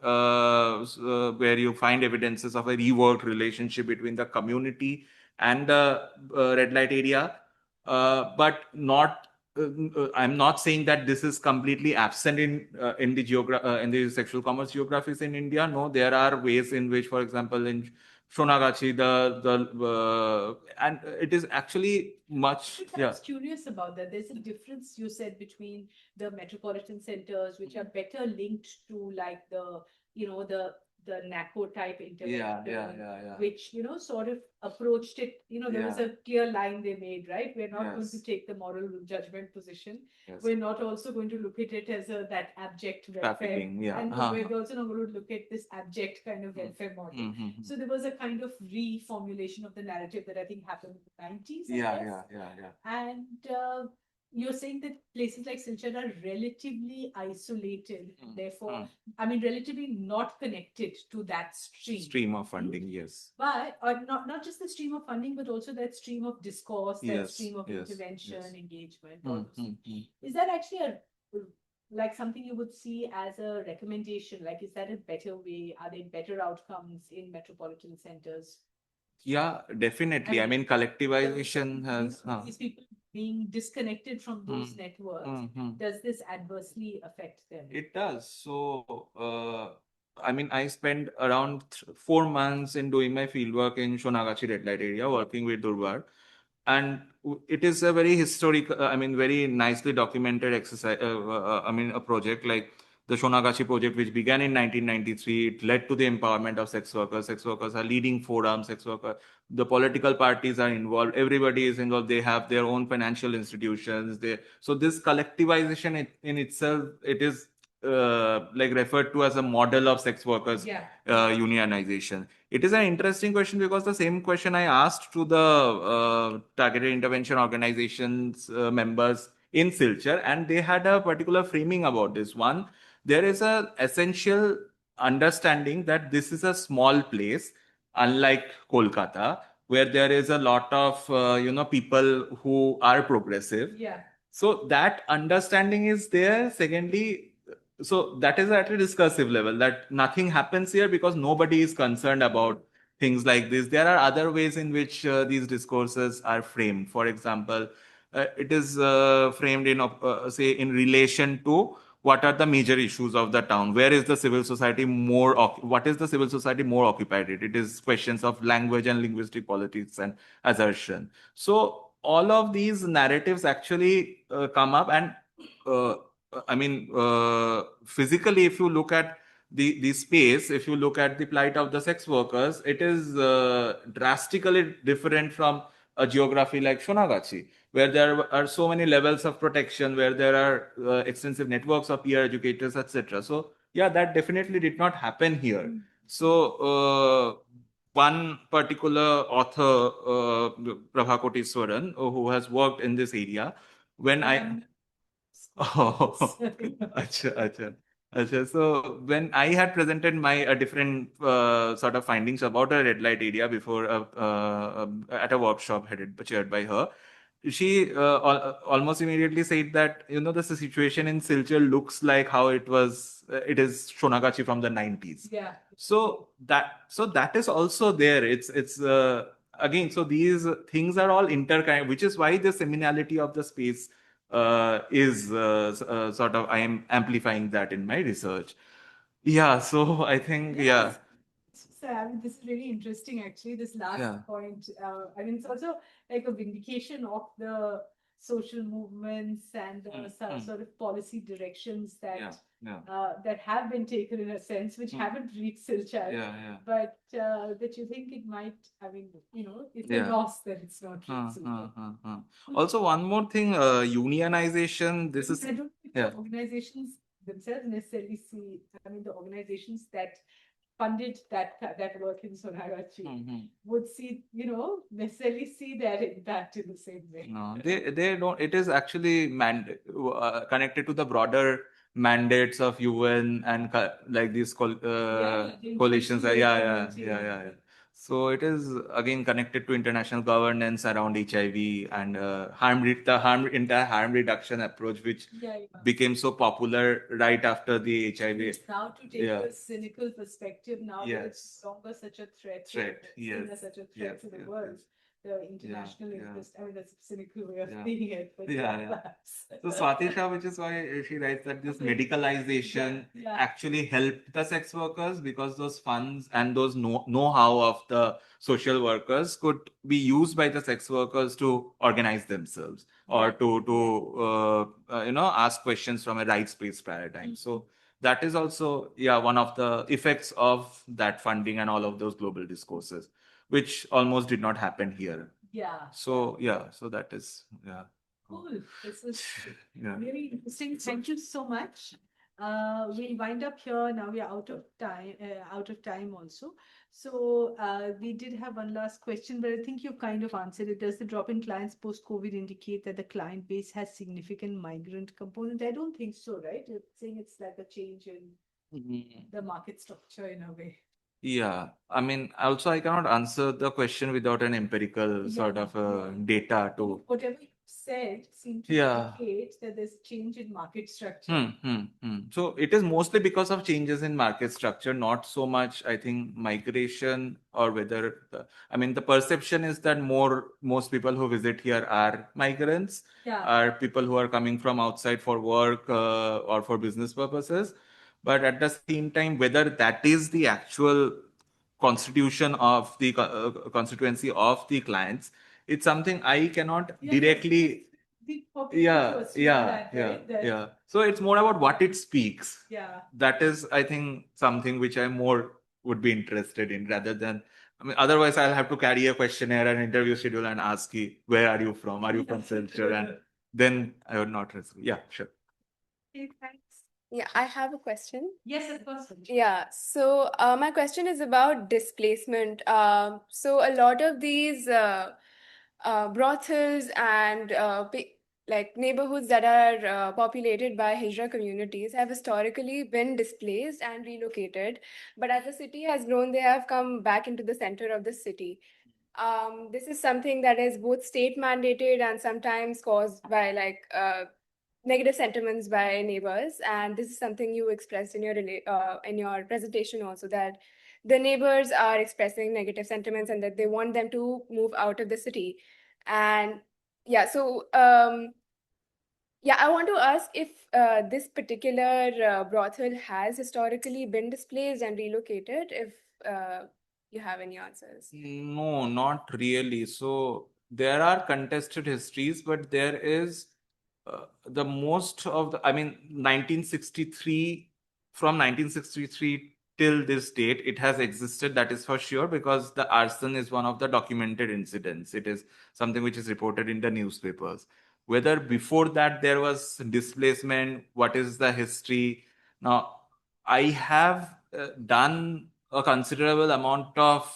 find evidences of a reworked relationship between the community and the red light area, but not. I'm not saying that this is completely absent in the sexual commerce geographies in India. No, there are ways in which, for example, in Shonagachi, and it is actually much. I was curious about that. There's a difference you said between the metropolitan centers, which are better linked to like the NACO type intervention, which sort of approached it. There was a clear line they made, right? We're not going to take the moral judgment position. Yes. We're not also going to look at it as that abject welfare, Trafficking, yeah. and we're also not going to look at this abject kind of welfare model. So there was a kind of reformulation of the narrative that I think happened in the 90s. Yeah. And you're saying that places like Silchar are relatively isolated, therefore, I mean, relatively not connected to that Stream of funding, yes. But not just the stream of funding, but also that stream of discourse, that stream of intervention, engagement. Is that actually like something you would see as a recommendation? Like, is that a better way? Are there better outcomes in metropolitan centers? Yeah, definitely. I mean, collectivization has. These people being disconnected from those networks, does this adversely affect them? It does. So, I mean, I spent around 4 months in doing my fieldwork in Shonagachi red light area, working with Durbar. And it is a very historic, I mean, very nicely documented exercise. I mean, a project like the Shonagachi project, which began in 1993. It led to the empowerment of sex workers. Sex workers are leading forums. The political parties are involved. Everybody is involved. They have their own financial institutions. So this collectivization in itself, it is like referred to as a model of sex workers unionization. It is an interesting question because the same question I asked to the targeted intervention organizations members in Silchar, and they had a particular framing about this. One, there is a essential understanding that this is a small place, unlike Kolkata, where there is a lot of people who are progressive. Yeah. So that understanding is there. Secondly, so that is at a discursive level, that nothing happens here because nobody is concerned about things like this. There are other ways in which these discourses are framed. For example, it is framed in say in relation to what are the major issues of the town. Where is the civil society more what is the civil society more occupied in? It is questions of language and linguistic politics and assertion. So all of these narratives actually come up, and I mean, physically, if you look at the space, if you look at the plight of the sex workers, it is drastically different from a geography like Shonagachi, where there are so many levels of protection, where there are extensive networks of peer educators, etc. So, yeah, that definitely did not happen here. So, one particular author, Prabha Koteswaran, who has worked in this area, when I Oh, acha. So when I had presented my different sort of findings about a red light area before at a workshop chaired by her, she almost immediately said that the situation in Silchar looks like how it is Shonagachi from the 90s. Yeah. So that is also there. It's again, so these things are all interconnected, which is why the seminality of the space is sort of, I am amplifying that in my research. Yeah, so I think, yeah. So, I mean, this is really interesting, actually. This last Yeah. point. I mean, it's also like a vindication of the social movements and sort of policy directions that that have been taken in a sense, which haven't reached Silchar. But that you think it might. I mean, it's a loss that it's not reached Silchar. Also, one more thing, unionization. This is I don't think the organizations themselves necessarily see. I mean, the organizations that funded that work in Sonagachi would see, necessarily see their impact in the same way. No, they don't. It is actually connected to the broader mandates of UN and like these The coalitions. intention Yeah, is yeah, to yeah, maintain. yeah. So it is again connected to international governance around HIV and entire harm reduction approach, which became so popular right after the HIV. Now to take a cynical perspective, now that it's no longer such a threat, seen as such a threat to the world, the international interest. I mean, that's a cynical way of seeing it, but perhaps. So Swati Shah, which is why she writes that this medicalization actually helped the sex workers because those funds and those know-how of the social workers could be used by the sex workers to organize themselves or to ask questions from a rights-based paradigm. So that is also one of the effects of that funding and all of those global discourses, which almost did not happen here. So that is Cool. This is really interesting. Thank you so much. We'll wind up here now. We are out of time also. So we did have one last question, but I think you kind of answered it. Does the drop in clients post-COVID indicate that the client base has significant migrant component? I don't think so, right? You're saying it's like a change in the market structure in a way. Yeah, I mean, also I cannot answer the question without an empirical sort of data to. Whatever you said seemed to indicate that there's a change in market structure. So it is mostly because of changes in market structure, not so much, I think, migration or whether I mean, the perception is that most people who visit here are migrants, are people who are coming from outside for work or for business purposes. But at the same time, whether that is the actual constitution of the constituency of the clients, it's something I cannot directly. So it's more about what it speaks. That is, I think, something which I more would be interested in rather than. I mean, otherwise I'll have to carry a questionnaire and interview schedule and ask you, where are you from? Are you from Silchar? And then I would not respond. Yeah, sure. Okay, thanks. Yeah, I have a question. Yes, of course. Yeah, so my question is about displacement. So a lot of these brothels and like neighborhoods that are populated by Hijra communities have historically been displaced and relocated. But as the city has grown, they have come back into the center of the city. This is something that is both state mandated and sometimes caused by negative sentiments by neighbors, and this is something you expressed in your presentation also, that the neighbors are expressing negative sentiments and that they want them to move out of the city. And I want to ask if this particular brothel has historically been displaced and relocated, if you have any answers. No, not really. So there are contested histories, but there is the most of the, I mean, 1963, from 1963 till this date, it has existed. That is for sure, because the arson is one of the documented incidents. It is something which is reported in the newspapers. Whether before that there was displacement, what is the history? Now, I have done a considerable amount of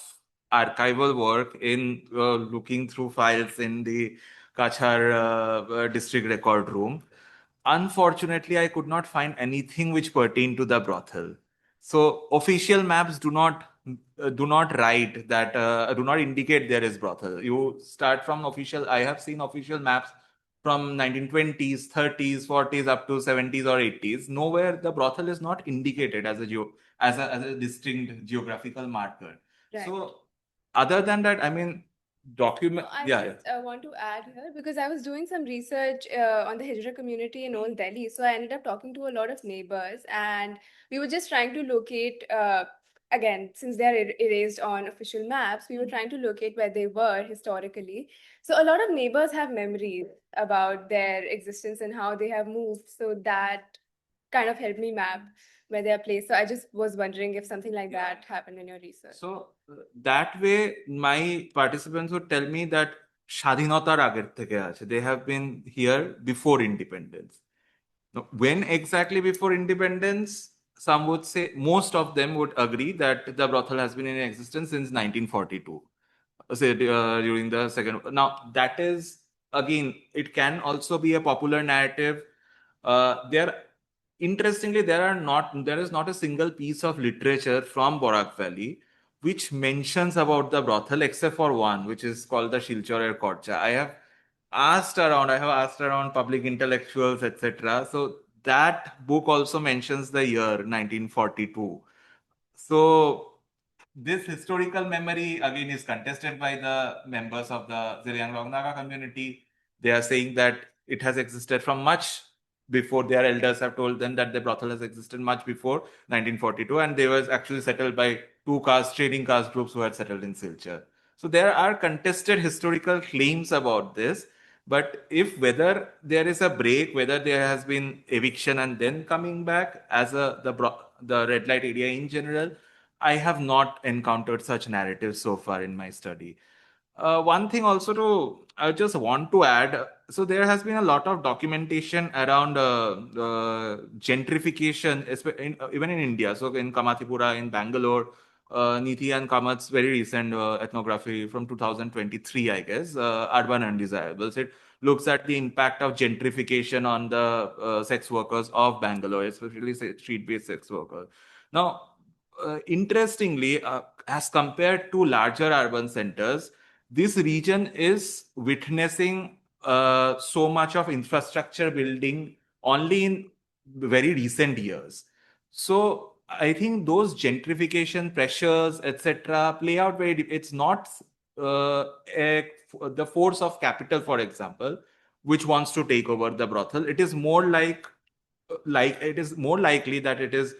archival work in looking through files in the Kachar district record room. Unfortunately, I could not find anything which pertained to the brothel. So official maps do not write that, do not indicate there is brothel. You start from official. I have seen official maps from 1920s, 30s, 40s up to 70s or 80s. Nowhere the brothel is not indicated as a distinct geographical marker. Right. So other than that, I mean, document. I just want to add here, because I was doing some research on the Hijra community in Old Delhi. So I ended up talking to a lot of neighbors, and we were just trying to locate again, since they are erased on official maps, we were trying to locate where they were historically. So a lot of neighbors have memories about their existence and how they have moved. So that kind of helped me map where they are placed. So I just was wondering if something like that happened in your research. So that way, my participants would tell me that স্বাধীনতার আগের থেকে আছে. They have been here before independence. Now, when exactly before independence? Some would say, most of them would agree that the brothel has been in existence since 1942. Say during the second. Now that is, again, it can also be a popular narrative. There, interestingly, there is not a single piece of literature from Borak Valley which mentions about the brothel except for one, which is called the Silchar Korcha. I have asked around public intellectuals, etc. So that book also mentions the year 1942. So this historical memory again is contested by the members of the Ziriang Rongnaga community. They are saying that it has existed from much before. Their elders have told them that the brothel has existed much before 1942, and they was actually settled by trading caste groups who had settled in Silchar. So there are contested historical claims about this. But if whether there is a break, whether there has been eviction and then coming back as the red light area in general, I have not encountered such narratives so far in my study. One thing also I just want to add, so there has been a lot of documentation around gentrification, even in India. So in Kamathipura, in Bangalore, Niti and Kamat's very recent ethnography from 2023, I guess, Urban Undesirables, it looks at the impact of gentrification on the sex workers of Bangalore, especially street-based sex workers. Now, interestingly, as compared to larger urban centers, this region is witnessing so much of infrastructure building only in very recent years. So I think those gentrification pressures, etc., play out very deep. It's not the force of capital, for example, which wants to take over the brothel. It is more it is more likely that it is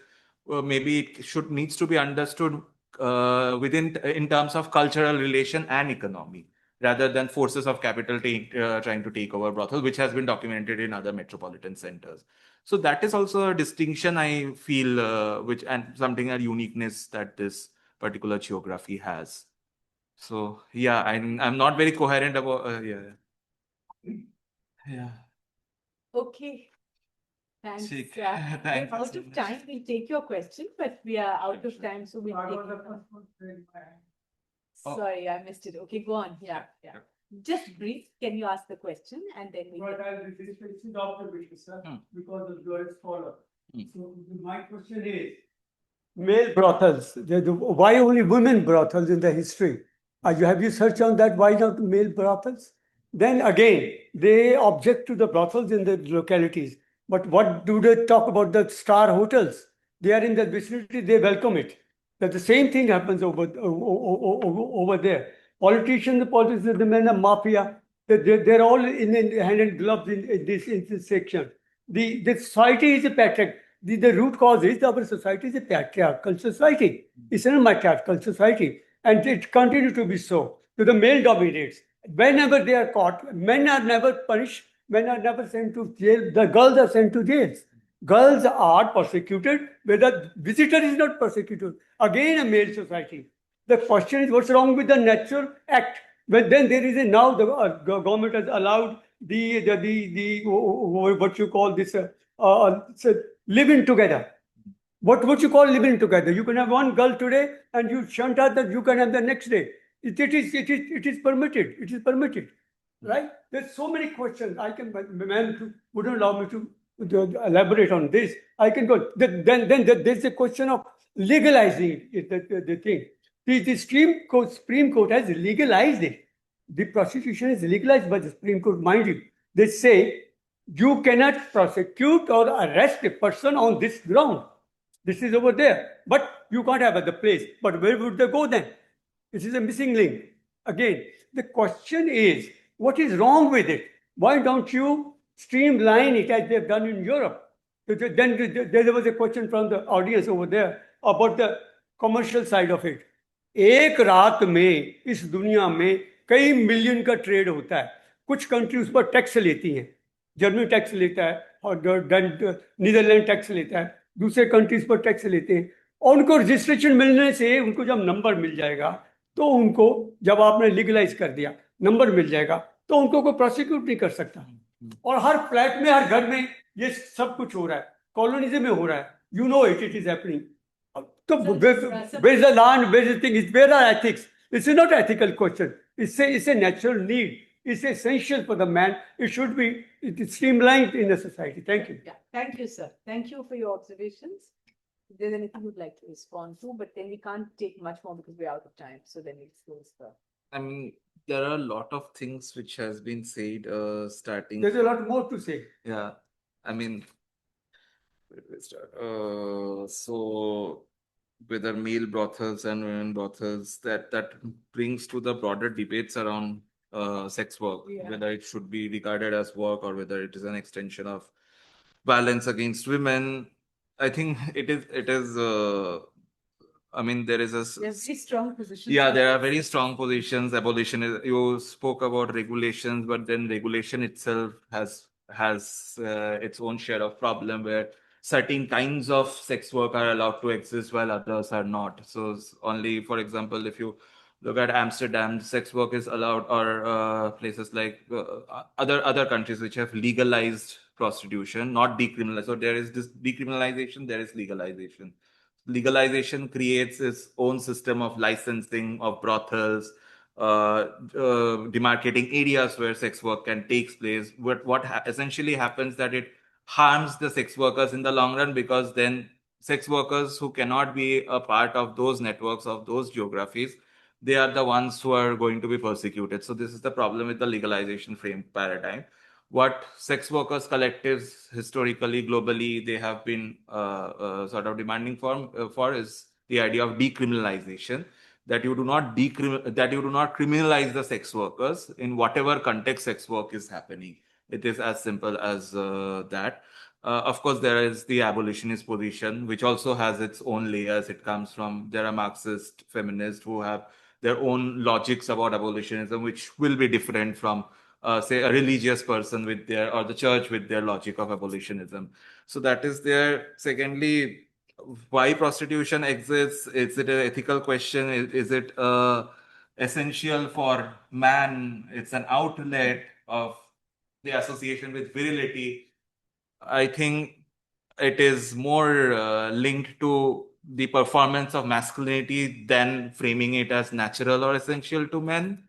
maybe it needs to be understood in terms of cultural relation and economy, rather than forces of capital trying to take over brothel, which has been documented in other metropolitan centers. So that is also a distinction I feel, which and something, a uniqueness that this particular geography has. So yeah, I'm not very coherent about yeah. Okay. Thanks. Thanks. We're out of time. We'll take your question, but we are out of time, so we'll take it. Sorry, I missed it. Okay, go on. Yeah. Just brief. Can you ask the question and then we can... because of your scholar. So my question is, male brothels, why only women brothels in the history? Have you searched on that? Why not male brothels? Then again, they object to the brothels in the localities. But what do they talk about the star hotels? They are in the vicinity, they welcome it. That the same thing happens over there. Politicians, the men of mafia, they're all in hand and gloves in this section. The society is a patriarch. The root cause is our society is a patriarchal society. It's a matriarchal society. And it continues to be so. So the male dominates. Whenever they are caught, men are never punished. Men are never sent to jail. The girls are sent to jails. Girls are persecuted, where the visitor is not persecuted. Again, a male society. The question is, what's wrong with the natural act? But then there is now the government has allowed what you call this living together. What you call living together? You can have one girl today, and you shunt her that you can have the next day. It is permitted. It is permitted, right? There's so many questions. Ma'am wouldn't allow me to elaborate on this. I can go. Then there's a question of legalizing it, the thing. The Supreme Court has legalized it. The prostitution is legalized by the Supreme Court, mind you. They say you cannot prosecute or arrest a person on this ground. This is over there. But you can't have other place. But where would they go then? This is a missing link. Again, the question is, what is wrong with it? Why don't you streamline it as they've done in Europe? Then there was a question from the audience over there about the commercial side of it, एक रात में इस दुनिया में कई million का trade होता है। कुछ कंट्री उस पर टैक्स लेती हैं, जर्मनी टैक्स लेता है और नीदरलैंड टैक्स लेता है, दूसरे कंट्रीज पर टैक्स लेते हैं, और उनको रजिस्ट्रेशन मिलने से उनको जब नंबर मिल जाएगा तो उनको, जब आपने लीगलाइज कर दिया, नंबर मिल जाएगा तो उनको कोई प्रोसिक्यूट नहीं कर सकता। और हर फ्लैट में, हर घर में ये सब कुछ हो रहा है, कॉलोनिज्म में हो रहा है, you know it is happening. तो where is the land, where is the thing, where are ethics? It's not an ethical question. It's a natural need. It's essential for the man. It is streamlined in the society. Thank you. Yeah, thank you, sir. Thank you for your observations. If there's anything you'd like to respond to, but then we can't take much more because we're out of time. So then it's close. I mean, there are a lot of things which has been said, starting. There's a lot more to say. Yeah, I mean, where do we start? So whether male brothels and women brothels, that brings to the broader debates around sex work, Yeah. whether it should be regarded as work or whether it is an extension of violence against women. I think it is. I mean, there is a There's very strong positions. yeah, there are very strong positions. Abolition is, you spoke about regulations, but then regulation itself has its own share of problem where certain kinds of sex work are allowed to exist while others are not. So only, for example, if you look at Amsterdam, sex work is allowed, or places like other countries which have legalized prostitution, not decriminalized. So there is this decriminalization, there is legalization. Legalization creates its own system of licensing of brothels, demarcating areas where sex work can take place. What essentially happens that it harms the sex workers in the long run, because then sex workers who cannot be a part of those networks of those geographies, they are the ones who are going to be persecuted. So this is the problem with the legalization frame paradigm. What sex workers collectives historically, globally, they have been sort of demanding for is the idea of decriminalization, that you do not criminalize the sex workers in whatever context sex work is happening. It is as simple as that. Of course, there is the abolitionist position, which also has its own layers. There are Marxist feminists who have their own logics about abolitionism, which will be different from say a religious person or the church with their logic of abolitionism. So that is there. Secondly, why prostitution exists? Is it an ethical question? Is it essential for man? It's an outlet of the association with virility. I think it is more linked to the performance of masculinity than framing it as natural or essential to men.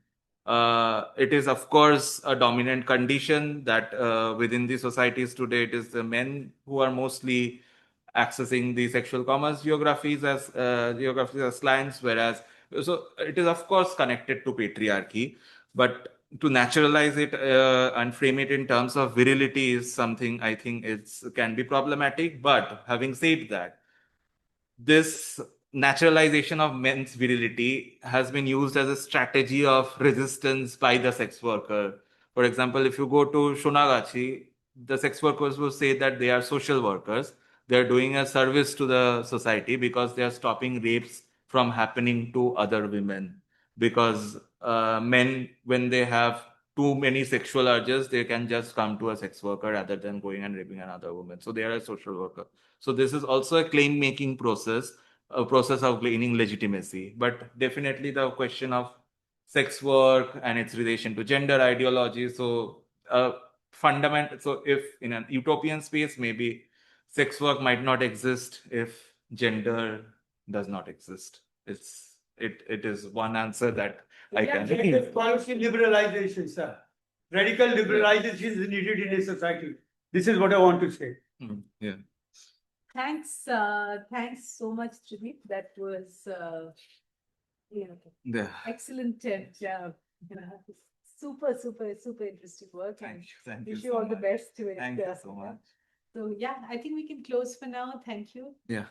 It is, of course, a dominant condition that within the societies today, it is the men who are mostly accessing the sexual commerce geographies as clients, whereas so it is, of course, connected to patriarchy, but to naturalize it and frame it in terms of virility is something I think can be problematic. But having said that, this naturalization of men's virility has been used as a strategy of resistance by the sex worker. For example, if you go to Shonagachi, the sex workers will say that they are social workers. They're doing a service to the society because they are stopping rapes from happening to other women. Because men, when they have too many sexual urges, they can just come to a sex worker rather than going and raping another woman. So they are a social worker. So this is also a claim-making process, a process of gaining legitimacy. But definitely the question of sex work and its relation to gender ideology. So so if in an utopian space, maybe sex work might not exist if gender does not exist. It is one answer that I can. Policy liberalization, sir. Radical liberalization is needed in a society. This is what I want to say. Yeah. Thanks so much, Tridip. That was Yeah. excellent and super interesting work. Thank you. Wish you all the best to it. Thank you so much. So yeah, I think we can close for now. Thank you. Yeah.